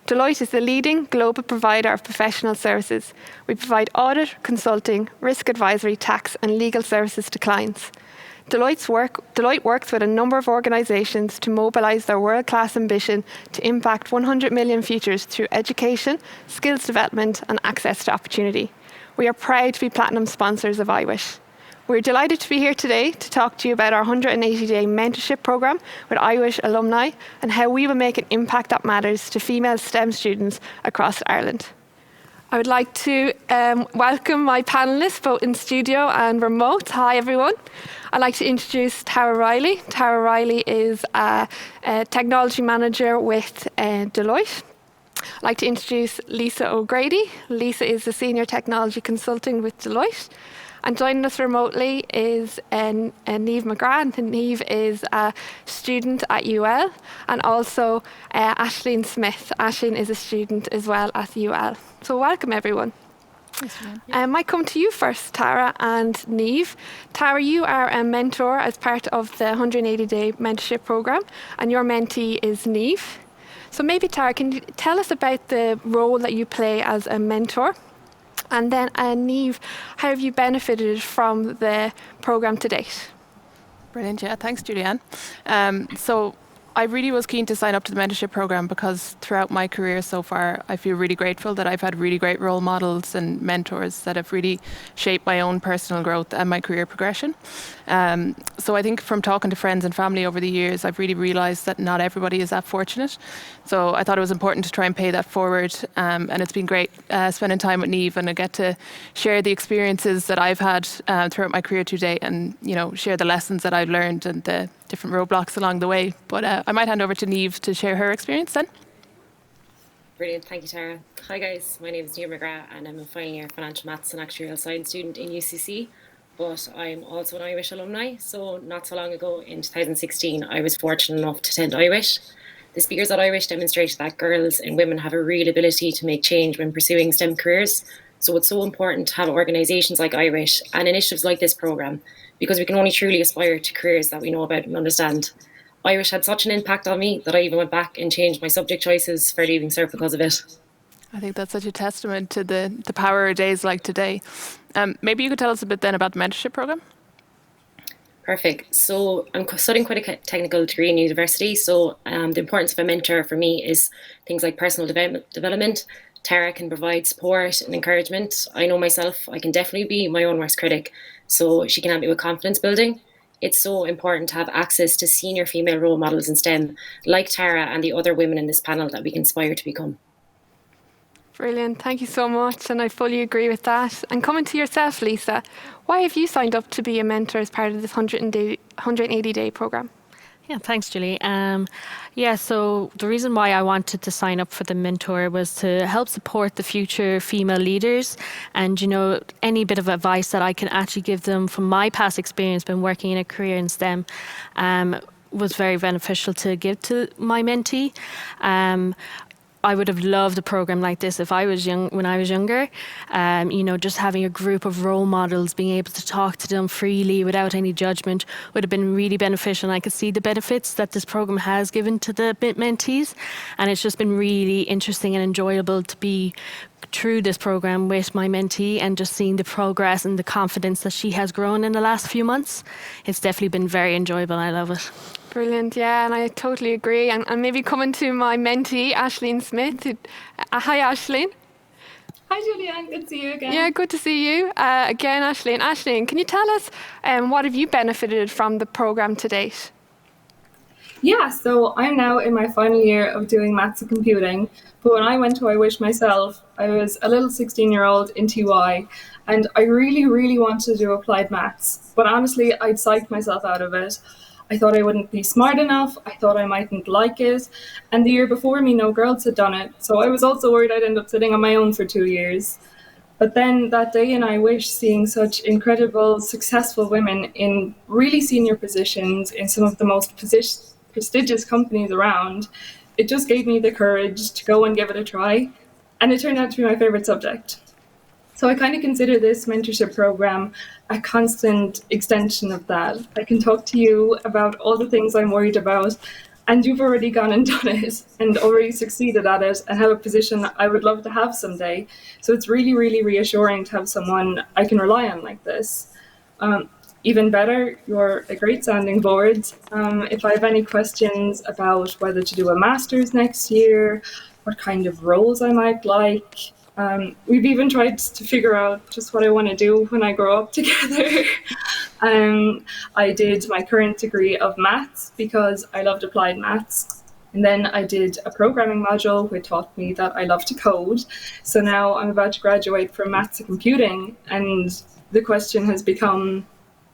Deloitte is the leading global provider of professional services. We provide audit, consulting, risk advisory, tax and legal services to clients. Deloitte works with a number of organisations to mobilise their world-class ambition to impact 100 million futures through education, skills development and access to opportunity. We are proud to be platinum sponsors of iWish. We're delighted to be here today to talk to you about our 180-day mentorship programme with iWish alumni and how we will make an impact that matters to female STEM students across Ireland. I would like to welcome my panellists, both in studio and remote. Hi, everyone. I'd like to introduce Tara Riley. Tara Riley is a technology manager with Deloitte. I'd like to introduce Lisa O'Grady. Lisa is a senior technology consultant with Deloitte. And joining us remotely is Niamh McGrath. Niamh is a student at UL, and also Aisling Smith. Aisling is a student as well at UL. So welcome everyone. I might come to you first, Tara and Niamh. Tara, you are a mentor as part of the 180-day mentorship programme, and your mentee is Niamh. So maybe Tara, can you tell us about the role that you play as a mentor? And then, Niamh, how have you benefited from the programme to date? Brilliant, yeah, thanks Julianne. So I really was keen to sign up to the mentorship program because throughout my career so far, I feel really grateful that I've had really great role models and mentors that have really shaped my own personal growth and my career progression. So I think from talking to friends and family over the years, I've really realised that not everybody is that fortunate. So I thought it was important to try and pay that forward. And it's been great spending time with Niamh, and I get to share the experiences that I've had throughout my career to date, and share the lessons that I've learned and the different roadblocks along the way. But I might hand over to Niamh to share her experience then. Brilliant, thank you, Tara. Hi guys, my name is Niamh McGrath and I'm a final year financial maths and actuarial science student in UCC, but I'm also an Irish alumni. So not so long ago in 2016, I was fortunate enough to attend Irish. The speakers at Irish demonstrated that girls and women have a real ability to make change when pursuing STEM careers. So it's so important to have organisations like Irish and initiatives like this programme, because we can only truly aspire to careers that we know about and understand. Irish had such an impact on me that I even went back and changed my subject choices for Leaving Cert because of it. I think that's such a testament to the power of days like today. Maybe you could tell us a bit then about the mentorship programme? Perfect. So I'm studying quite a technical degree in university. So the importance of a mentor for me is things like personal development. Tara can provide support and encouragement. I know myself, I can definitely be my own worst critic. So she can help me with confidence building. It's so important to have access to senior female role models in STEM, like Tara and the other women in this panel that we can aspire to become. Brilliant, thank you so much, and I fully agree with that. And coming to yourself, Lisa, why have you signed up to be a mentor as part of this 180-day programme? Yeah, thanks, Julie. So the reason why I wanted to sign up for the mentor was to help support the future female leaders, and any bit of advice that I can actually give them from my past experience, been working in a career in STEM, was very beneficial to give to my mentee. I would have loved a program like this if I was young, when I was younger. Just having a group of role models, being able to talk to them freely without any judgment would have been really beneficial. And I could see the benefits that this program has given to the mentees. And it's just been really interesting and enjoyable to be through this program with my mentee and just seeing the progress and the confidence that she has grown in the last few months. It's definitely been very enjoyable. I love it. Brilliant, yeah, and I totally agree. And maybe coming to my mentee, Aisling Smith. Hi, Aisling. Hi, Julianne. Good to see you again. Yeah, good to see you again, Aisling. Aisling, can you tell us what have you benefited from the programme to date? Yeah, so I'm now in my final year of doing maths and computing. But when I went to IWish myself, I was a little 16-year-old in TY, and I really, really wanted to do applied maths. But honestly, I'd psyched myself out of it. I thought I wouldn't be smart enough. I thought I mightn't like it. And the year before me, no girls had done it. So I was also worried I'd end up sitting on my own for 2 years. But then that day in IWish, seeing such incredible, successful women in really senior positions in some of the most prestigious companies around, it just gave me the courage to go and give it a try. And it turned out to be my favorite subject. So I kind of consider this mentorship program a constant extension of that. I can talk to you about all the things I'm worried about, and you've already gone and done it and already succeeded at it and have a position that I would love to have someday. So it's really, really reassuring to have someone I can rely on like this. Even better, you're a great sounding board. If I have any questions about whether to do a master's next year, what kind of roles I might like, we've even tried to figure out just what I want to do when I grow up together. I did my current degree of maths because I loved applied maths. And then I did a programming module which taught me that I love to code. So now I'm about to graduate from maths and computing, and the question has become,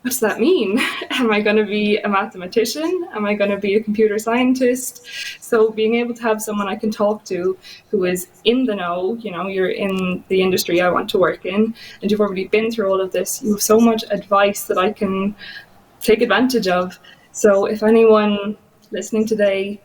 what does that mean? Am I going to be a mathematician? Am I going to be a computer scientist? So being able to have someone I can talk to who is in the know, you're in the industry I want to work in, and you've already been through all of this, you have so much advice that I can take advantage of. So if anyone listening today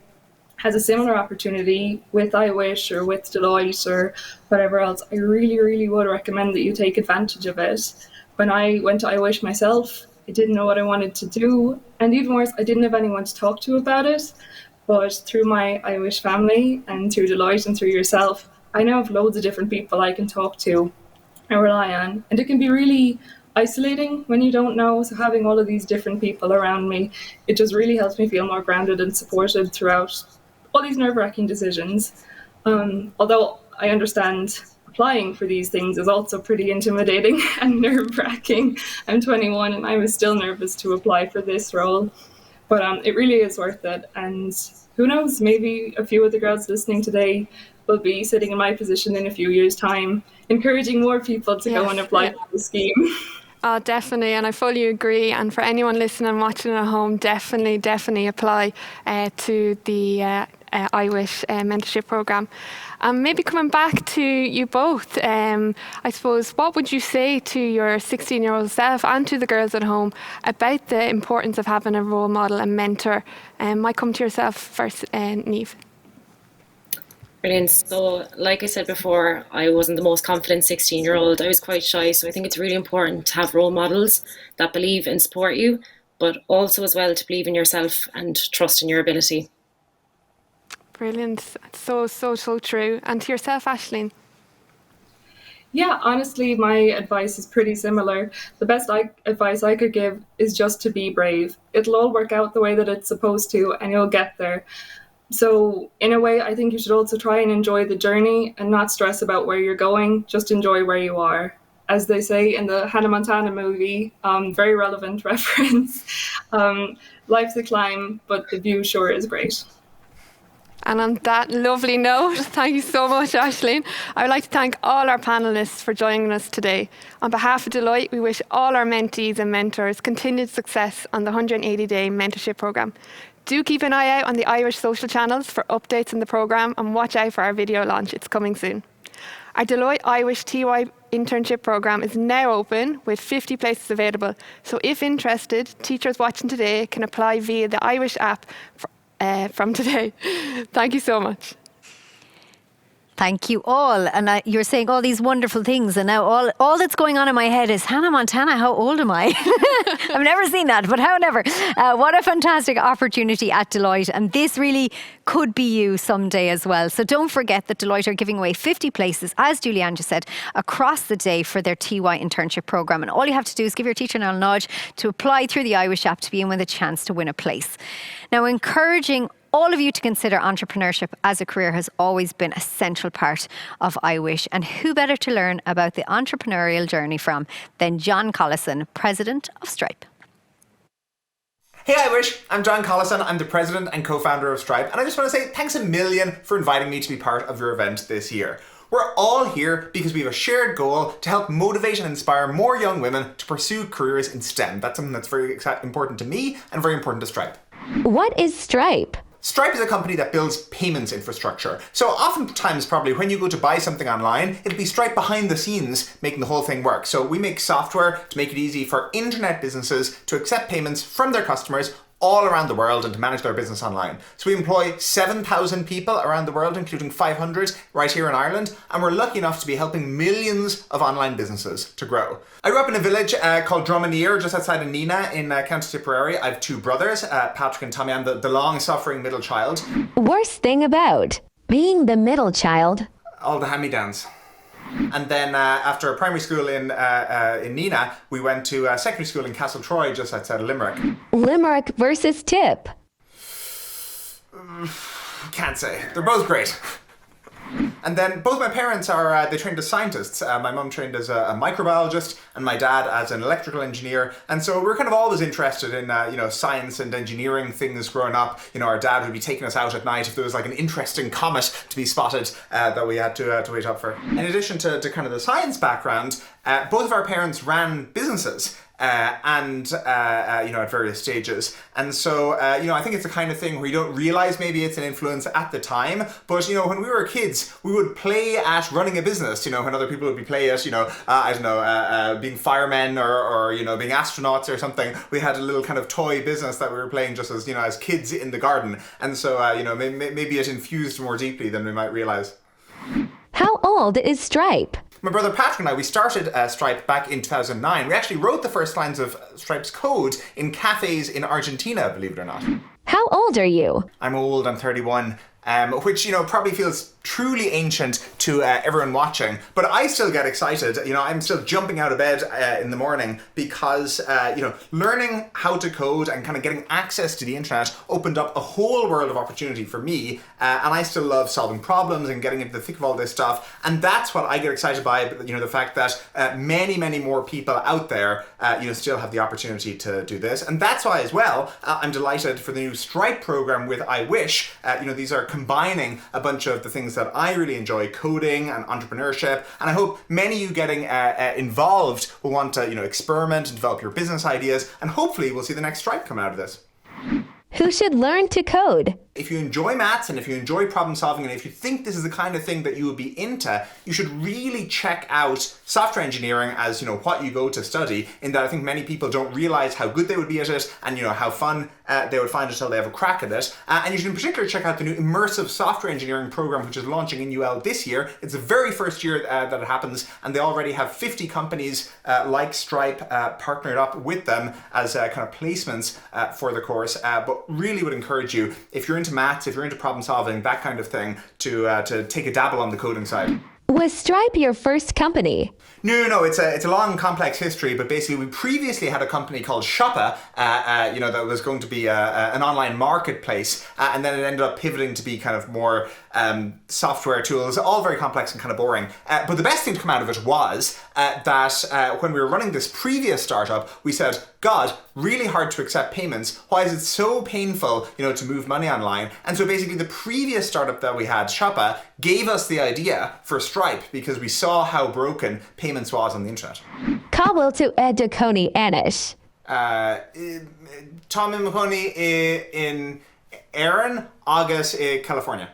has a similar opportunity with IWish or with Deloitte or whatever else, I really, really would recommend that you take advantage of it. When I went to IWish myself, I didn't know what I wanted to do. And even worse, I didn't have anyone to talk to about it. But through my IWish family and through Deloitte and through yourself, I now have loads of different people I can talk to and rely on. And it can be really isolating when you don't know. So having all of these different people around me, it just really helps me feel more grounded and supported throughout all these nerve-wracking decisions. Although I understand applying for these things is also pretty intimidating and nerve-wracking. I'm 21 and I was still nervous to apply for this role, but it really is worth it. And who knows, maybe a few of the girls listening today will be sitting in my position in a few years' time, encouraging more people to go and apply for the scheme. Oh, definitely, and I fully agree. And for anyone listening and watching at home, definitely apply to the I Wish mentorship programme. Maybe coming back to you both, I suppose, what would you say to your 16-year-old self and to the girls at home about the importance of having a role model and mentor? Might come to yourself first, Niamh. Brilliant. So, like I said before, I wasn't the most confident 16-year-old. I was quite shy, so I think it's really important to have role models that believe and support you, but also as well to believe in yourself and trust in your ability. Brilliant. So true. And to yourself, Aisling? Yeah, honestly, my advice is pretty similar. The best advice I could give is just to be brave. It'll all work out the way that it's supposed to, and you'll get there. So in a way, I think you should also try and enjoy the journey and not stress about where you're going. Just enjoy where you are. As they say in the Hannah Montana movie, very relevant reference, life's a climb, but the view sure is great. And on that lovely note, thank you so much, Aisling. I would like to thank all our panellists for joining us today. On behalf of Deloitte, we wish all our mentees and mentors continued success on the 180-day mentorship programme. Do keep an eye out on the Irish social channels for updates on the programme and watch out for our video launch. It's coming soon. Our Deloitte Irish TY internship programme is now open with 50 places available. So if interested, teachers watching today can apply via the Irish app from today. Thank you so much. Thank you all. And you're saying all these wonderful things, and now all that's going on in my head is, Hannah Montana, how old am I? I've never seen that, but however, what a fantastic opportunity at Deloitte, and this really could be you someday as well. So don't forget that Deloitte are giving away 50 places, as Julianne just said, across the day for their TY internship programme. And all you have to do is give your teacher a nudge to apply through the Irish app to be in with a chance to win a place. Now, encouraging all of you to consider entrepreneurship as a career has always been a central part of I Wish. And who better to learn about the entrepreneurial journey from than John Collison, President of Stripe. Hey I Wish, I'm John Collison, I'm the President and co-founder of Stripe, and I just want to say thanks a million for inviting me to be part of your event this year. We're all here because we have a shared goal to help motivate and inspire more young women to pursue careers in STEM. That's something that's very important to me and very important to Stripe. What is Stripe? Stripe is a company that builds payments infrastructure. So oftentimes, probably when you go to buy something online, it'll be Stripe behind the scenes making the whole thing work. So we make software to make it easy for internet businesses to accept payments from their customers all around the world and to manage their business online. So we employ 7,000 people around the world, including 500 right here in Ireland, and we're lucky enough to be helping millions of online businesses to grow. I grew up in a village called Drumineer, just outside of Neenah in County Tipperary. I have two brothers, Patrick and Tommy. I'm the long-suffering middle child. Worst thing about being the middle child? All the hand-me-downs. And then after primary school in Neenah, we went to secondary school in Castletroy, just outside of Limerick. Limerick versus Tip. Can't say. They're both great. And then both my parents are, they trained as scientists. My mum trained as a microbiologist and my dad as an electrical engineer. And so we're kind of always interested in, science and engineering things growing up. You know, our dad would be taking us out at night if there was like an interesting comet to be spotted that we had to wait up for. In addition to kind of the science background, both of our parents ran businesses. At various stages. And so, I think it's the kind of thing where you don't realize maybe it's an influence at the time, but, when we were kids, we would play at running a business, when other people would be playing at, being firemen or being astronauts or something. We had a little kind of toy business that we were playing just as, as kids in the garden. And so, maybe it infused more deeply than we might realize. How old is Stripe? My brother Patrick and I, we started Stripe back in 2009. We actually wrote the first lines of Stripe's code in cafes in Argentina, believe it or not. How old are you? I'm old, I'm 31. Which, probably feels truly ancient to everyone watching, but I still get excited. I'm still jumping out of bed in the morning because, learning how to code and kind of getting access to the internet opened up a whole world of opportunity for me. And I still love solving problems and getting into the thick of all this stuff. And that's what I get excited by, the fact that many, many more people out there, still have the opportunity to do this. And that's why as well, I'm delighted for the new Stripe program with iWish. These are combining a bunch of the things that I really enjoy, coding and entrepreneurship, and I hope many of you getting involved will want to experiment and develop your business ideas, and hopefully we'll see the next Stripe come out of this. Who should learn to code? If you enjoy maths and if you enjoy problem solving and if you think this is the kind of thing that you would be into, you should really check out software engineering as what you go to study, in that I think many people don't realize how good they would be at it and how fun they would find it until they have a crack at it. And you should in particular check out the new immersive software engineering program, which is launching in UL this year. It's the very first year that it happens, and they already have 50 companies like Stripe partnered up with them as kind of placements for the course. But really would encourage you, if you're into maths, if you're into problem solving, that kind of thing, to take a dabble on the coding side. Was Stripe your first company? No, it's a long, complex history, but basically we previously had a company called Shoppa, that was going to be an online marketplace, and then it ended up pivoting to be kind of more software tools, all very complex and kind of boring. But the best thing to come out of it was that when we were running this previous startup, we said, God, really hard to accept payments. Why is it so painful, to move money online? And so basically the previous startup that we had, Shoppa, gave us the idea for Stripe because we saw how broken payments was on the internet. Cobble to Edukoni Anish. Tommy Mahoney in Erin, August, California.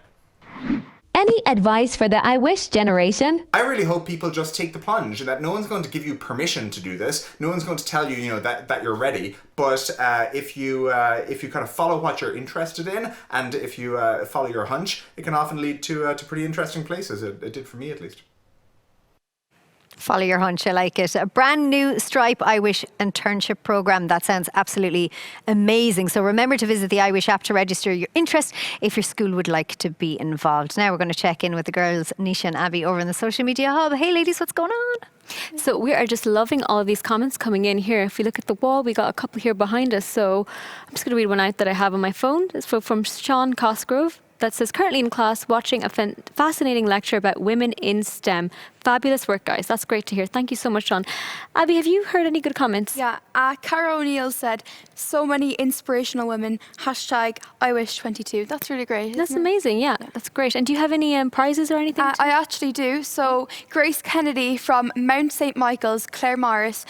Any advice for the iWish generation? I really hope people just take the plunge, that no one's going to give you permission to do this. No one's going to tell you, that you're ready. But if you kind of follow what you're interested in, and if you follow your hunch, it can often lead to pretty interesting places. It did for me, at least. Follow your hunch, I like it. A brand new Stripe iWish internship program. That sounds absolutely amazing. So remember to visit the iWish app to register your interest if your school would like to be involved. Now we're going to check in with the girls, Nisha and Abby, over in the social media hub. Hey ladies, what's going on? So we are just loving all of these comments coming in here. If you look at the wall, we got a couple here behind us. So I'm just going to read one out that I have on my phone. It's from Sean Cosgrove. That says, currently in class watching a fascinating lecture about women in STEM. Fabulous work, guys. That's great to hear. Thank you so much, Sean. Abby, have you heard any good comments? Yeah, Cara O'Neill said, so many inspirational women, #IWish22. That's really great. That's amazing, yeah, that's great. And do you have any prizes or anything? I actually do. So Grace Kennedy from Mount St. Michael's, Claire Morris,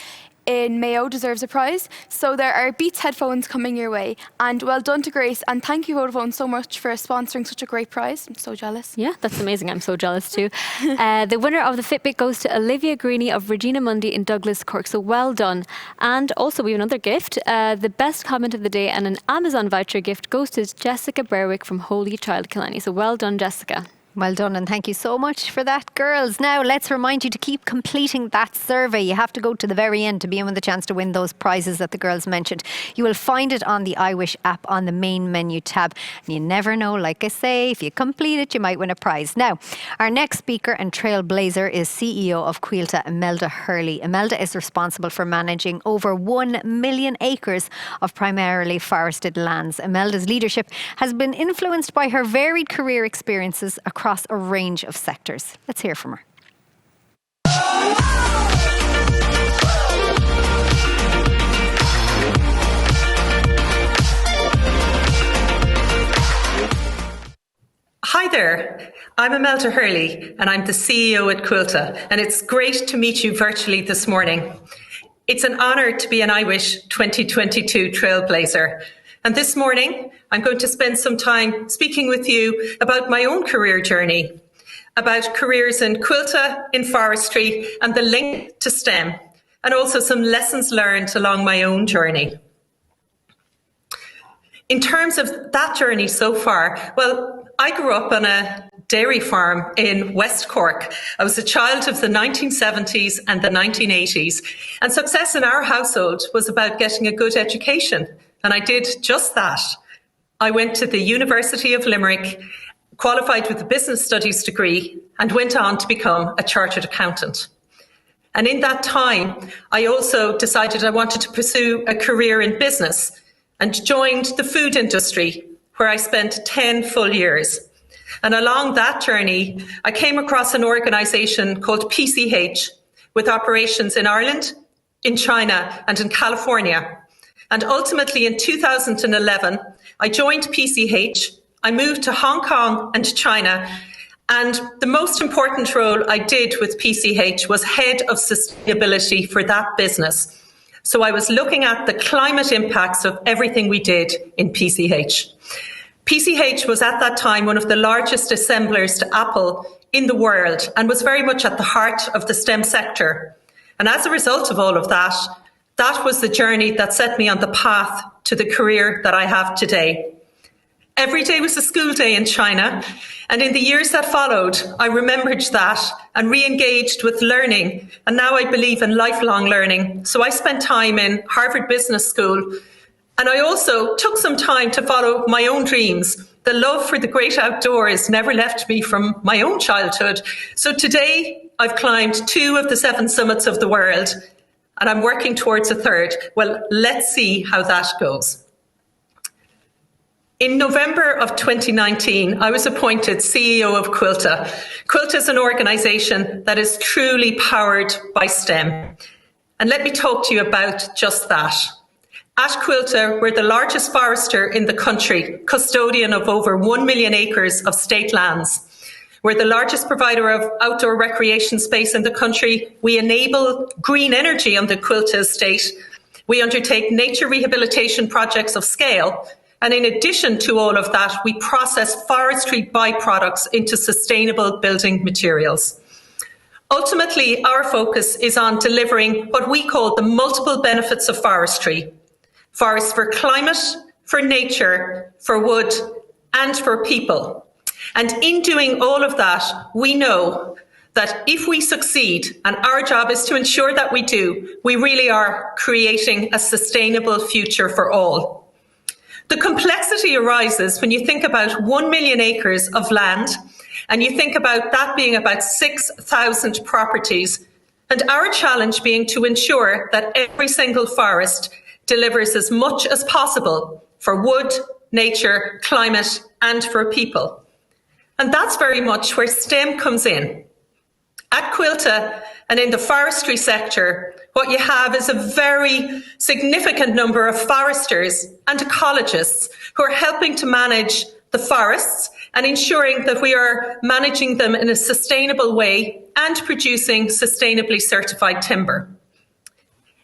in Mayo deserves a prize. So there are Beats headphones coming your way. And well done to Grace. And thank you, Vodafone, so much for sponsoring such a great prize. I'm so jealous. Yeah, that's amazing. I'm so jealous too. The winner of the Fitbit goes to Olivia Greeny of Regina Mundi in Douglas, Cork. So well done. And also we have another gift. The best comment of the day and an Amazon voucher gift goes to Jessica Berwick from Holy Child Killarney. So well done, Jessica. Well done, and thank you so much for that, girls. Now, let's remind you to keep completing that survey. You have to go to the very end to be in with the chance to win those prizes that the girls mentioned. You will find it on the iWish app on the main menu tab. And you never know, like I say, if you complete it, you might win a prize. Now, our next speaker and trailblazer is CEO of Quilta, Imelda Hurley. Imelda is responsible for managing over 1 million acres of primarily forested lands. Imelda's leadership has been influenced by her varied career experiences across a range of sectors. Let's hear from her. Hi there, I'm Imelda Hurley and I'm the CEO at Quilta, and it's great to meet you virtually this morning. It's an honour to be an iWish 2022 trailblazer. And this morning, I'm going to spend some time speaking with you about my own career journey, about careers in Quilta, in forestry, and the link to STEM, and also some lessons learned along my own journey. In terms of that journey so far, well, I grew up on a dairy farm in West Cork. I was a child of the 1970s and the 1980s, and success in our household was about getting a good education. And I did just that. I went to the University of Limerick, qualified with a business studies degree, and went on to become a chartered accountant. And in that time, I also decided I wanted to pursue a career in business and joined the food industry, where I spent 10 full years. And along that journey, I came across an organisation called PCH with operations in Ireland, in China, and in California. And ultimately in 2011, I joined PCH. I moved to Hong Kong and China. And the most important role I did with PCH was head of sustainability for that business. So I was looking at the climate impacts of everything we did in PCH. PCH was at that time one of the largest assemblers to Apple in the world and was very much at the heart of the STEM sector. And as a result of all of that, that was the journey that set me on the path to the career that I have today. Every day was a school day in China, and in the years that followed, I remembered that and re-engaged with learning, and now I believe in lifelong learning. So I spent time in Harvard Business School, and I also took some time to follow my own dreams. The love for the great outdoors never left me from my own childhood. So today, I've climbed 2 of the 7 summits of the world, and I'm working towards a 3rd. Well, let's see how that goes. In November of 2019, I was appointed CEO of Quilta. Quilta is an organisation that is truly powered by STEM. And let me talk to you about just that. At Quilta, we're the largest forester in the country, custodian of over 1 million acres of state lands. We're the largest provider of outdoor recreation space in the country. We enable green energy on the Quilta estate. We undertake nature rehabilitation projects of scale. And in addition to all of that, we process forestry byproducts into sustainable building materials. Ultimately, our focus is on delivering what we call the multiple benefits of forestry. Forests for climate, for nature, for wood, and for people. And in doing all of that, we know that if we succeed, and our job is to ensure that we do, we really are creating a sustainable future for all. The complexity arises when you think about 1 million acres of land, and you think about that being about 6,000 properties, and our challenge being to ensure that every single forest delivers as much as possible for wood, nature, climate, and for people. And that's very much where STEM comes in. At Quilta and in the forestry sector, what you have is a very significant number of foresters and ecologists who are helping to manage the forests and ensuring that we are managing them in a sustainable way and producing sustainably certified timber.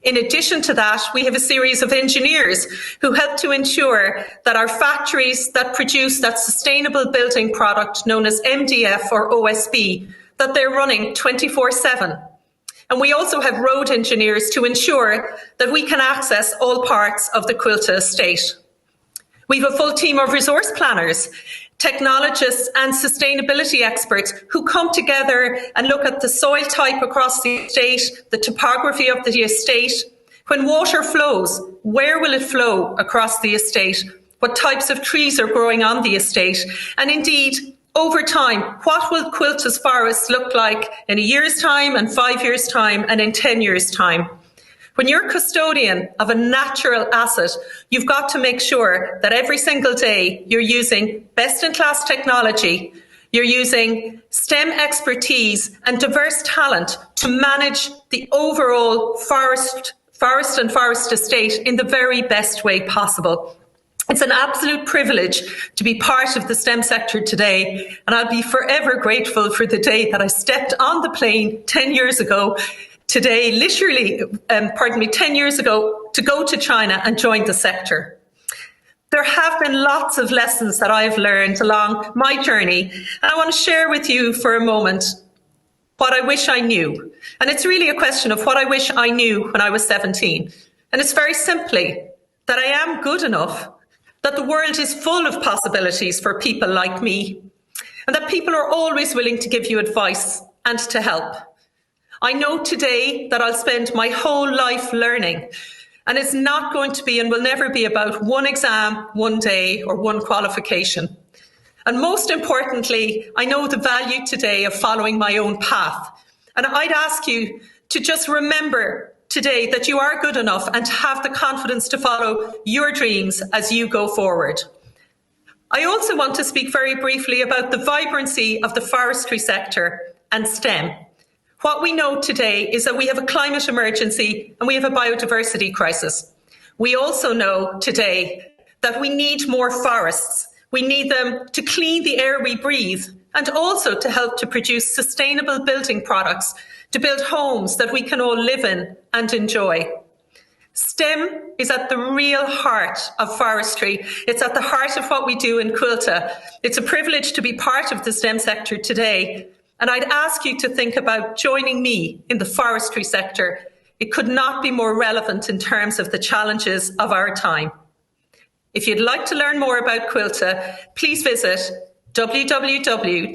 In addition to that, we have a series of engineers who help to ensure that our factories that produce that sustainable building product known as MDF or OSB, that they're running 24/7. And we also have road engineers to ensure that we can access all parts of the Quilta estate. We have a full team of resource planners, technologists and sustainability experts who come together and look at the soil type across the estate, the topography of the estate. When water flows, where will it flow across the estate? What types of trees are growing on the estate? And indeed, over time, what will Quilta's forests look like in a year's time and 5 years' time and in 10 years' time? When you're custodian of a natural asset, you've got to make sure that every single day you're using best-in-class technology, you're using STEM expertise and diverse talent to manage the overall forest and forest estate in the very best way possible. It's an absolute privilege to be part of the STEM sector today, and I'll be forever grateful for the day that I stepped on the plane 10 years ago today, 10 years ago, to go to China and join the sector. There have been lots of lessons that I've learned along my journey, and I want to share with you for a moment what I wish I knew. And it's really a question of what I wish I knew when I was 17. And it's very simply that I am good enough, that the world is full of possibilities for people like me, and that people are always willing to give you advice and to help. I know today that I'll spend my whole life learning, And it's not going to be and will never be about one exam, one day, or one qualification. And most importantly, I know the value today of following my own path. And I'd ask you to just remember today that you are good enough and to have the confidence to follow your dreams as you go forward. I also want to speak very briefly about the vibrancy of the forestry sector and STEM. What we know today is that we have a climate emergency and we have a biodiversity crisis. We also know today that we need more forests. We need them to clean the air we breathe and also to help to produce sustainable building products, to build homes that we can all live in and enjoy. STEM is at the real heart of forestry. It's at the heart of what we do in Quilta. It's a privilege to be part of the STEM sector today. And I'd ask you to think about joining me in the forestry sector. It could not be more relevant in terms of the challenges of our time. If you'd like to learn more about Quilta, please visit www.quilta.ie.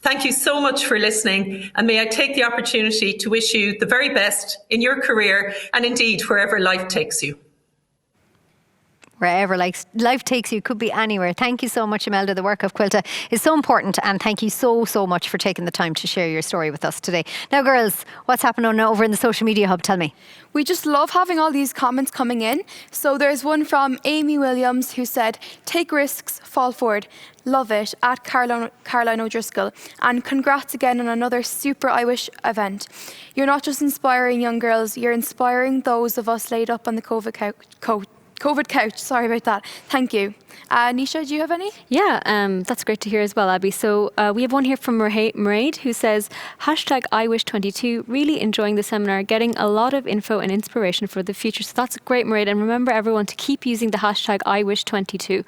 Thank you so much for listening, and may I take the opportunity to wish you the very best in your career and indeed wherever life takes you. Wherever life takes you, could be anywhere. Thank you so much, Imelda. The work of Quilta is so important, and thank you so much for taking the time to share your story with us today. Now, girls, what's happening over in the social media hub? Tell me. We just love having all these comments coming in. So there's one from Amy Williams who said, "Take risks, fall forward. Love it," at Caroline O'Driscoll. And congrats again on another super IWish event. You're not just inspiring young girls, you're inspiring those of us laid up on the COVID couch. Sorry about that. Thank you. Nisha, do you have any? Yeah, that's great to hear as well, Abby. So we have one here from Mairead who says, #IWish22, really enjoying the seminar, getting a lot of info and inspiration for the future. So that's great, Mairead. And remember everyone to keep using the #IWish22.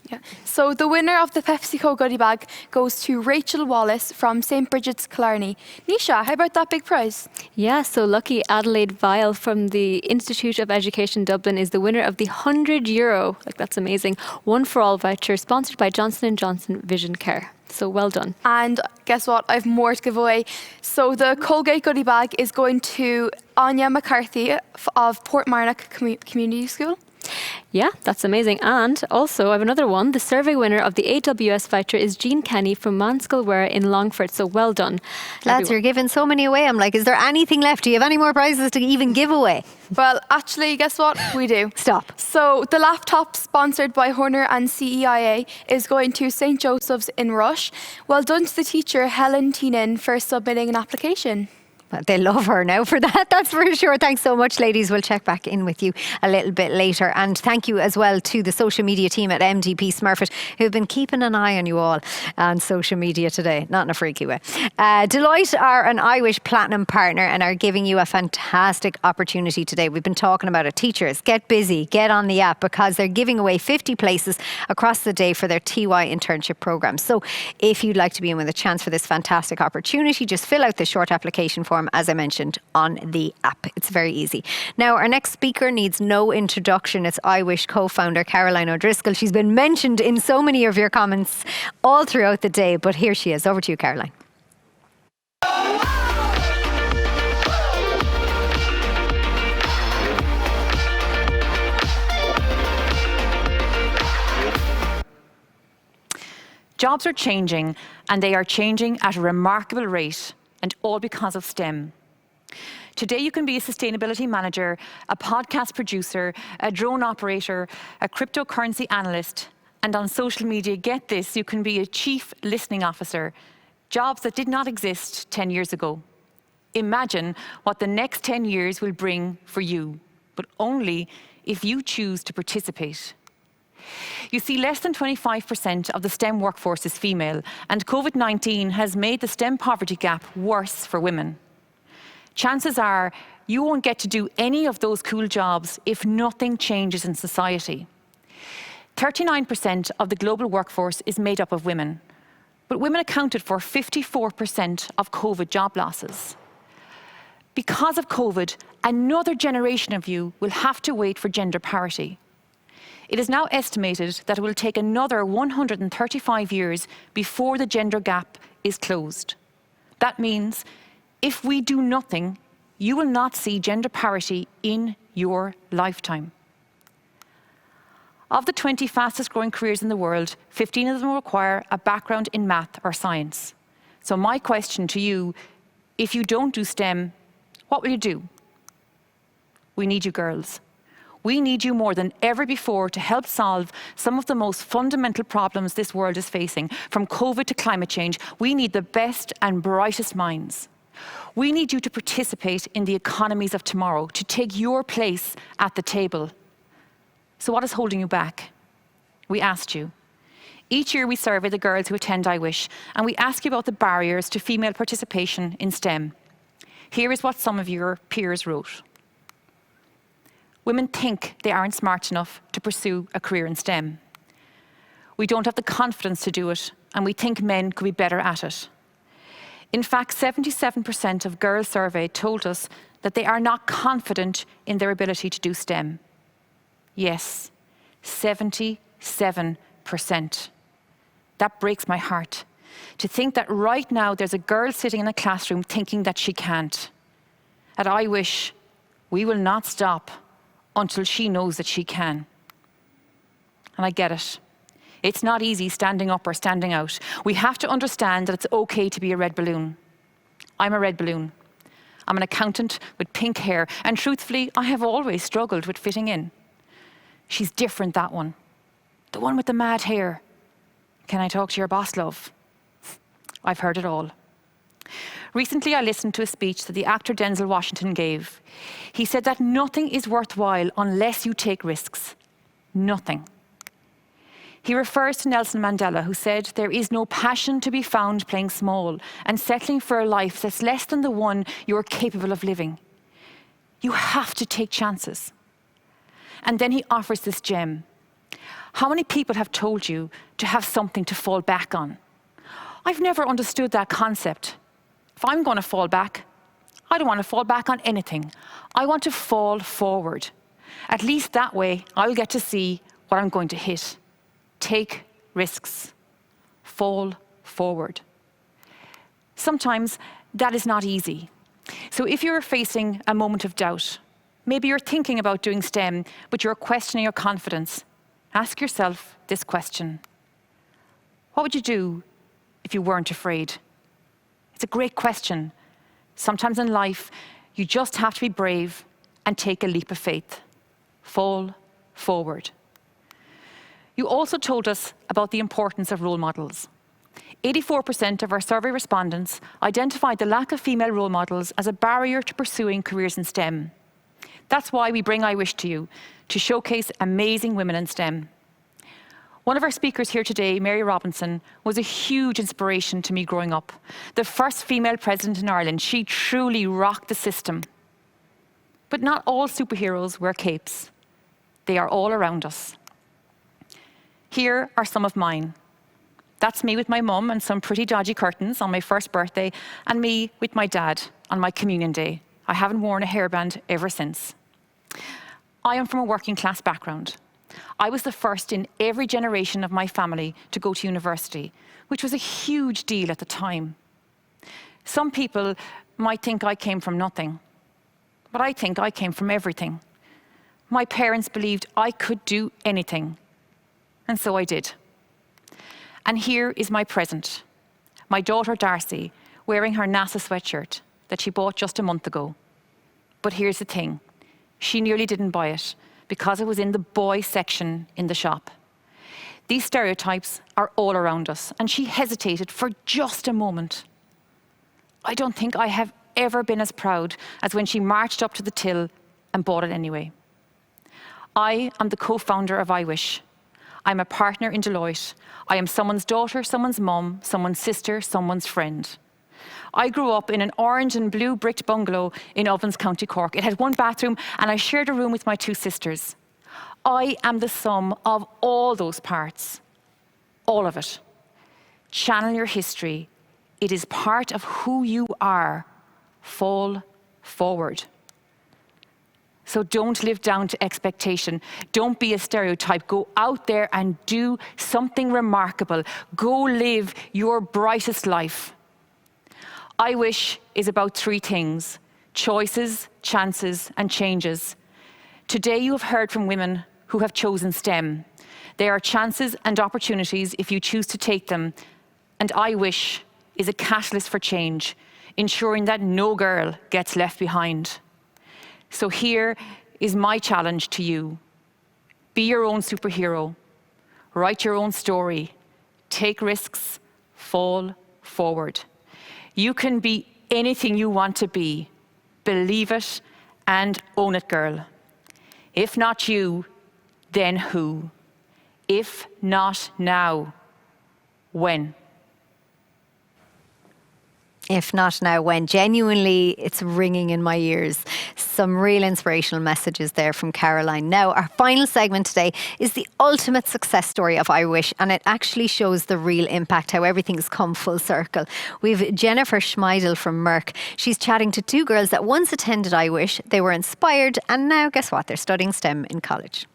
Yeah. So the winner of the PepsiCo goodie bag goes to Rachel Wallace from St. Bridget's, Killarney. Nisha, how about that big prize? Yeah, so lucky Adelaide Vile from the Institute of Education Dublin is the winner of the €100, like that's amazing, One for All voucher sponsored by Johnson & Johnson Vision Care. So well done. And guess what? I have more to give away. So the Colgate goodie bag is going to Anya McCarthy of Portmarnock Community School. Yeah, that's amazing. And also, I have another one. The survey winner of the AWS voucher is Jean Kenny from Manskullware in Longford. So well done. Lads, you're giving so many away. I'm like, is there anything left? Do you have any more prizes to even give away? Well, actually, guess what? We do. Stop. So the laptop sponsored by Horner and CEIA is going to St. Joseph's in Rush. Well done to the teacher, Helen Teenan, for submitting an application. They love her now for that, that's for sure. Thanks so much, ladies. We'll check back in with you a little bit later. And thank you as well to the social media team at MDP Smurfit who have been keeping an eye on you all on social media today. Not in a freaky way. Deloitte are an IWish Platinum partner and are giving you a fantastic opportunity today. We've been talking about it. Teachers, get busy, get on the app because they're giving away 50 places across the day for their TY internship program. So if you'd like to be in with a chance for this fantastic opportunity, just fill out the short application form, as I mentioned, on the app. It's very easy. Now, our next speaker needs no introduction. It's IWish co-founder Caroline O'Driscoll. She's been mentioned in so many of your comments all throughout the day, but here she is. Over to you, Caroline. Jobs are changing, and they are changing at a remarkable rate, and all because of STEM. Today you can be a sustainability manager, a podcast producer, a drone operator, a cryptocurrency analyst, and on social media, get this, you can be a chief listening officer, jobs that did not exist 10 years ago. Imagine what the next 10 years will bring for you, but only if you choose to participate. You see, less than 25% of the STEM workforce is female, and COVID-19 has made the STEM poverty gap worse for women. Chances are you won't get to do any of those cool jobs if nothing changes in society. 39% of the global workforce is made up of women, but women accounted for 54% of COVID job losses. Because of COVID, another generation of you will have to wait for gender parity. It is now estimated that it will take another 135 years before the gender gap is closed. That means if we do nothing, You will not see gender parity in your lifetime. Of the 20 fastest growing careers in the world, 15 of them require a background in math or science. So my question to you, if you don't do STEM, what will you do? We need you girls. We need you more than ever before to help solve some of the most fundamental problems this world is facing, from COVID to climate change. We need the best and brightest minds. We need you to participate in the economies of tomorrow, to take your place at the table. So what is holding you back? We asked you. Each year we survey the girls who attend IWish, and we ask you about the barriers to female participation in STEM. Here is what some of your peers wrote. Women think they aren't smart enough to pursue a career in STEM. We don't have the confidence to do it, and we think men could be better at it. In fact, 77% of girls surveyed told us that they are not confident in their ability to do STEM. Yes, 77%. That breaks my heart. To think that right now there's a girl sitting in a classroom thinking that she can't. At IWish, we will not stop until she knows that she can. And I get it. It's not easy standing up or standing out. We have to understand that it's okay to be a red balloon. I'm a red balloon. I'm an accountant with pink hair, and truthfully, I have always struggled with fitting in. She's different, that one. The one with the mad hair. Can I talk to your boss, love? I've heard it all. Recently, I listened to a speech that the actor Denzel Washington gave. He said that nothing is worthwhile unless you take risks. Nothing. He refers to Nelson Mandela, who said, "There is no passion to be found playing small and settling for a life that's less than the one you are capable of living. You have to take chances." And then he offers this gem. How many people have told you to have something to fall back on? I've never understood that concept. If I'm going to fall back, I don't want to fall back on anything. I want to fall forward. At least that way, I'll get to see what I'm going to hit. Take risks. Fall forward. Sometimes that is not easy. So if you're facing a moment of doubt, maybe you're thinking about doing STEM, but you're questioning your confidence, ask yourself this question. What would you do if you weren't afraid? It's a great question. Sometimes in life, you just have to be brave and take a leap of faith. Fall forward. You also told us about the importance of role models. 84% of our survey respondents identified the lack of female role models as a barrier to pursuing careers in STEM. That's why we bring IWish to you, to showcase amazing women in STEM. One of our speakers here today, Mary Robinson, was a huge inspiration to me growing up. The first female president in Ireland, she truly rocked the system. But not all superheroes wear capes. They are all around us. Here are some of mine. That's me with my mum and some pretty dodgy curtains on my first birthday, and me with my dad on my communion day. I haven't worn a hairband ever since. I am from a working class background. I was the first in every generation of my family to go to university, which was a huge deal at the time. Some people might think I came from nothing, but I think I came from everything. My parents believed I could do anything, and so I did. And here is my present. My daughter Darcy, wearing her NASA sweatshirt that she bought just a month ago. But here's the thing, she nearly didn't buy it because it was in the boy section in the shop. These stereotypes are all around us, and she hesitated for just a moment. I don't think I have ever been as proud as when she marched up to the till and bought it anyway. I am the co-founder of IWish. I'm a partner in Deloitte. I am someone's daughter, someone's mum, someone's sister, someone's friend. I grew up in an orange and blue bricked bungalow in Ovens, County Cork. It had one bathroom, and I shared a room with my two sisters. I am the sum of all those parts. All of it. Channel your history. It is part of who you are. Fall forward. So don't live down to expectation. Don't be a stereotype. Go out there and do something remarkable. Go live your brightest life. IWish is about three things: choices, chances, and changes. Today you have heard from women who have chosen STEM. There are chances and opportunities if you choose to take them, and I Wish is a catalyst for change, ensuring that no girl gets left behind. So here is my challenge to you. Be your own superhero. Write your own story. Take risks. Fall forward. You can be anything you want to be. Believe it and own it, girl. If not you, then who? If not now, when? If not now, when? Genuinely, it's ringing in my ears. Some real inspirational messages there from Caroline. Now, our final segment today is the ultimate success story of I Wish, and it actually shows the real impact, how everything's come full circle. We've Jennifer Schmeidel from Merck. She's chatting to two girls that once attended I Wish. They were inspired, and now, guess what? They're studying STEM in college.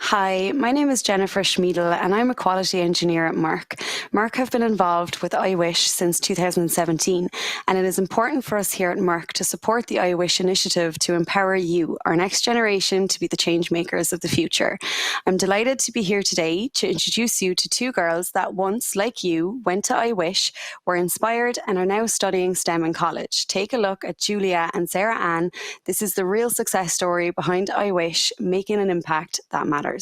Hi, my name is Jennifer Schmeidel and I'm a quality engineer at Merck. Merck have been involved with I Wish since 2017, and it is important for us here at Merck to support the I Wish initiative to empower you, our next generation, to be the change makers of the future. I'm delighted to be here today to introduce you to two girls that once, like you, went to I Wish, were inspired and are now studying STEM in college. Take a look at Julia and Sarah Ann. This is the real success story behind I Wish, making an impact that matters.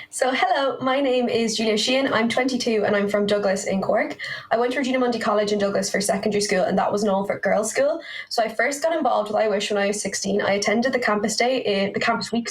So hello, my name is Julia Sheehan. I'm 22 and I'm from Douglas in Cork. I went to Regina Mundi College in Douglas for secondary school, and that was an all-for girls school. So I first got involved with I Wish when I was 16. I attended the campus week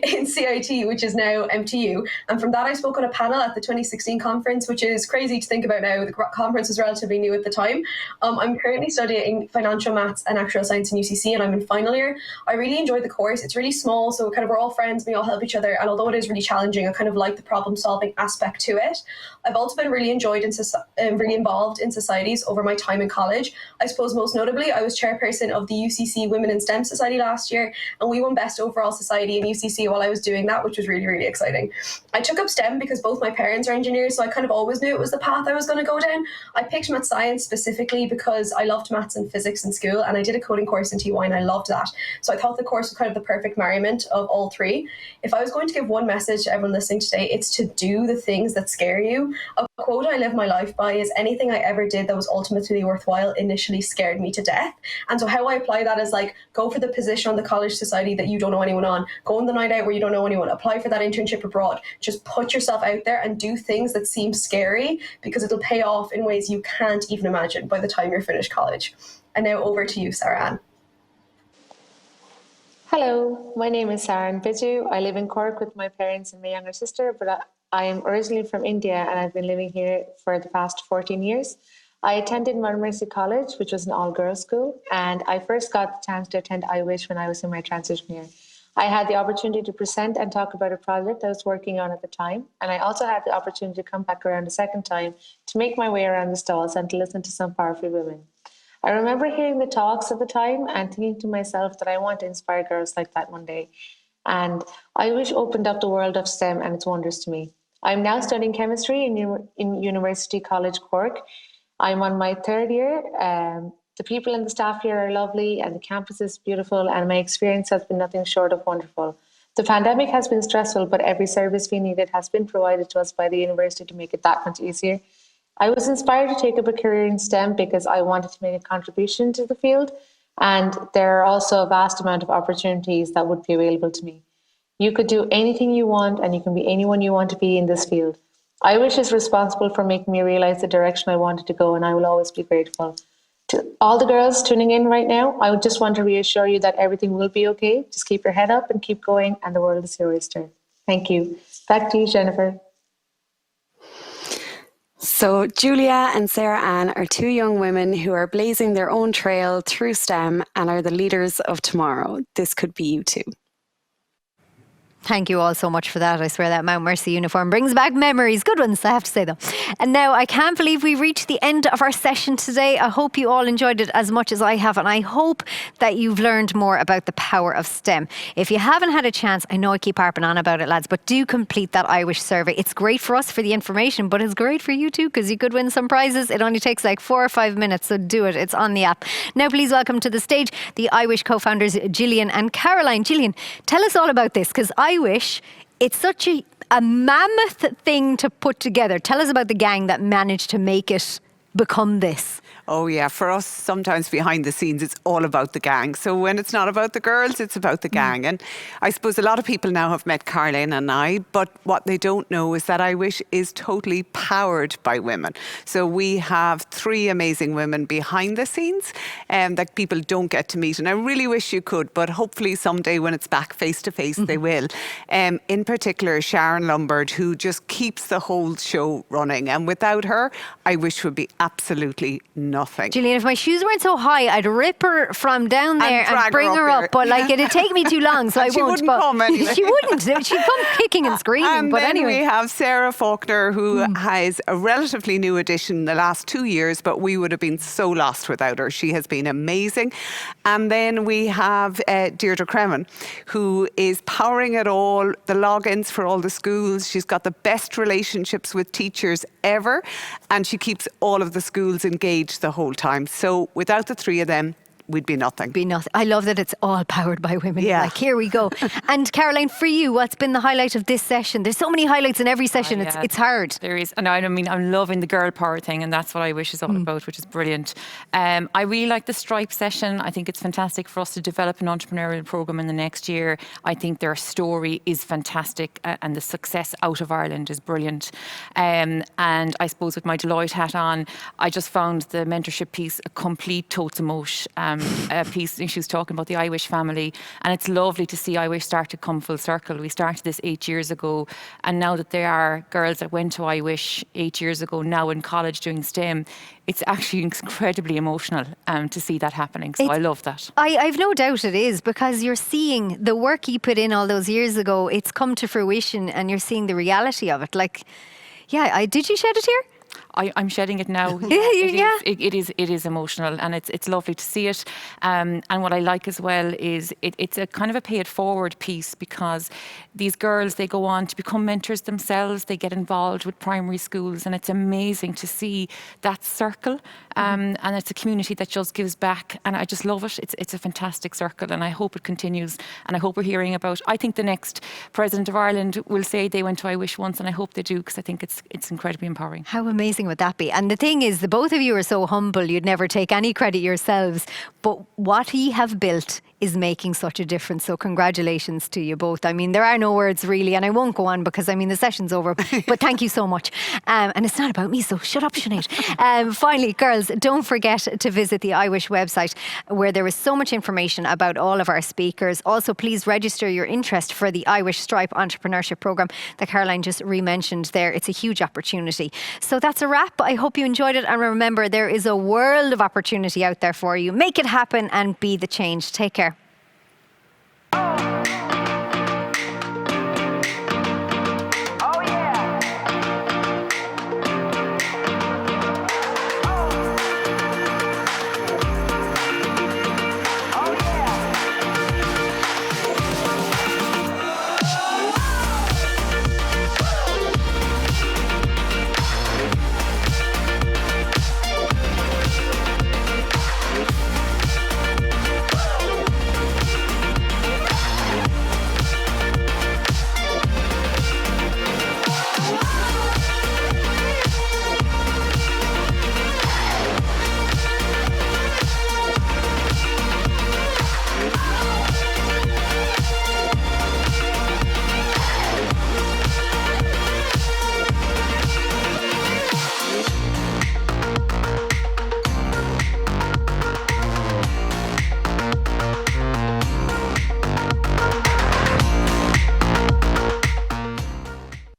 in CIT, which is now MTU. And from that I spoke on a panel at the 2016 conference, which is crazy to think about now. The conference was relatively new at the time. I'm currently studying financial maths and actuarial science in UCC, and I'm in final year. I really enjoyed the course. It's really small, so kind of we're all friends, we all help each other. And although it is really challenging, I kind of like the problem solving aspect to it. I've also been really really involved in societies over my time in college. I suppose most notably, I was chairperson of the UCC Women in STEM Society last year, and we won best overall society in UCC while I was doing that, which was really, really exciting. I took up STEM because both my parents are engineers, so I kind of always knew it was the path I was going to go down. I picked math science specifically because I loved maths and physics in school, and I did a coding course in TY and I loved that. So I thought the course was kind of the perfect merriment of all three. If I was going to give one message to everyone listening today, it's to do the things that scare you. A quote I live my life by is, anything I ever did that was ultimately worthwhile initially scared me to death. And so how I apply that is like, go for the position on the college society that you don't know anyone on, go on the night out where you don't know anyone, apply for that internship abroad, just put yourself out there and do things that seem scary, because it'll pay off in ways you can't even imagine by the time you're finished college. And now over to you, Sarah Ann. Hello, my name is Sarah Ann Biju. I live in Cork with my parents and my younger sister, but I am originally from India and I've been living here for the past 14 years. I attended Mercy College, which was an all-girls school, and I first got the chance to attend I Wish when I was in my transition year. I had the opportunity to present and talk about a project I was working on at the time, and I also had the opportunity to come back around a second time to make my way around the stalls and to listen to some powerful women. I remember hearing the talks at the time and thinking to myself that I want to inspire girls like that one day. And I Wish opened up the world of STEM and its wonders to me. I'm now studying chemistry in University College Cork. I'm on my third year. The people and the staff here are lovely and the campus is beautiful, and my experience has been nothing short of wonderful. The pandemic has been stressful, but every service we needed has been provided to us by the university to make it that much easier. I was inspired to take up a career in STEM because I wanted to make a contribution to the field, and there are also a vast amount of opportunities that would be available to me. You could do anything you want and you can be anyone you want to be in this field. I Wish is responsible for making me realize the direction I wanted to go, and I will always be grateful. To all the girls tuning in right now, I would just want to reassure you that everything will be okay. Just keep your head up and keep going, and the world is your oyster. Thank you. Back to you, Jennifer. So Julia and Sarah Ann are two young women who are blazing their own trail through STEM and are the leaders of tomorrow. This could be you too. Thank you all so much for that. I swear that Mount Mercy uniform brings back memories. Good ones, I have to say though. And now I can't believe we reached the end of our session today. I hope you all enjoyed it as much as I have, and I hope that you've learned more about the power of STEM. If you haven't had a chance, I know I keep harping on about it, lads, but do complete that IWish survey. It's great for us for the information, but it's great for you too, because you could win some prizes. It only takes like 4 or 5 minutes, so do it. It's on the app. Now please welcome to the stage the IWish co-founders Gillian and Caroline. Gillian, tell us all about this, because IWish, it's such a mammoth thing to put together. Tell us about the gang that managed to make it become this. Oh yeah, for us sometimes behind the scenes it's all about the gang. So when it's not about the girls, it's about the gang. And I suppose a lot of people now have met Caroline and I, but what they don't know is that IWish is totally powered by women. So we have 3 amazing women behind the scenes that people don't get to meet. And I really wish you could, but hopefully someday when it's back face to face, they will. In particular, Sharon Lombard, who just keeps the whole show running. And without her, IWish would be absolutely nothing. Gillian, if my shoes weren't so high, I'd rip her from down there and bring her up. But like, it'd take me too long, so I won't. She wouldn't come anyway. She wouldn't. She'd come kicking and screaming. And but then anyway, we have Sarah Faulkner, who has a relatively new addition in the last 2 years, but we would have been so lost without her. She has been amazing. And then we have Deirdre Cremen, who is powering it all, the logins for all the schools. She's got the best relationships with teachers ever, and she keeps all of the schools engaged the whole time. So without the 3 of them, we'd be nothing. Be nothing. I love that it's all powered by women. Yeah. Like, here we go. And Caroline, for you, what's been the highlight of this session? There's so many highlights in every session. It's hard. There is. And I mean, I'm loving the girl power thing, and that's what IWish is all about, which is brilliant. I really like the Stripe session. I think it's fantastic for us to develop an entrepreneurial program in the next year. I think their story is fantastic, and the success out of Ireland is brilliant. And I suppose with my Deloitte hat on, I just found the mentorship piece a complete totes emosh. Piece. She was talking about the IWish family, and it's lovely to see IWish start to come full circle. We started this 8 years ago, and now that there are girls that went to IWish 8 years ago, now in college doing STEM, it's actually incredibly emotional to see that happening. So I love that. I've no doubt it is, because you're seeing the work you put in all those years ago, it's come to fruition, and you're seeing the reality of it. Like, yeah, did you shed a tear? I'm shedding it now. It is emotional, and it's lovely to see it. And what I like as well is it's a kind of a pay it forward piece, because these girls, they go on to become mentors themselves. They get involved with primary schools, and it's amazing to see that circle. And it's a community that just gives back, and I just love it. It's a fantastic circle, and I hope it continues. And I hope we're hearing about. I think the next president of Ireland will say they went to IWish once, and I hope they do, because I think it's incredibly empowering. How amazing would that be? And the thing is, the both of you are so humble, you'd never take any credit yourselves. But what he have built is making such a difference. So congratulations to you both. I mean, there are no words really, and I won't go on because I mean the session's over. But thank you so much. And it's not about me, so shut up, Sinead. Finally, girls, don't forget to visit the IWish website, where there is so much information about all of our speakers. Also, please register your interest for the IWish Stripe Entrepreneurship Programme that Caroline just re-mentioned there. It's a huge opportunity. So that's a wrap. I hope you enjoyed it, and remember, there is a world of opportunity out there for you. Make it happen and be the change. Take care.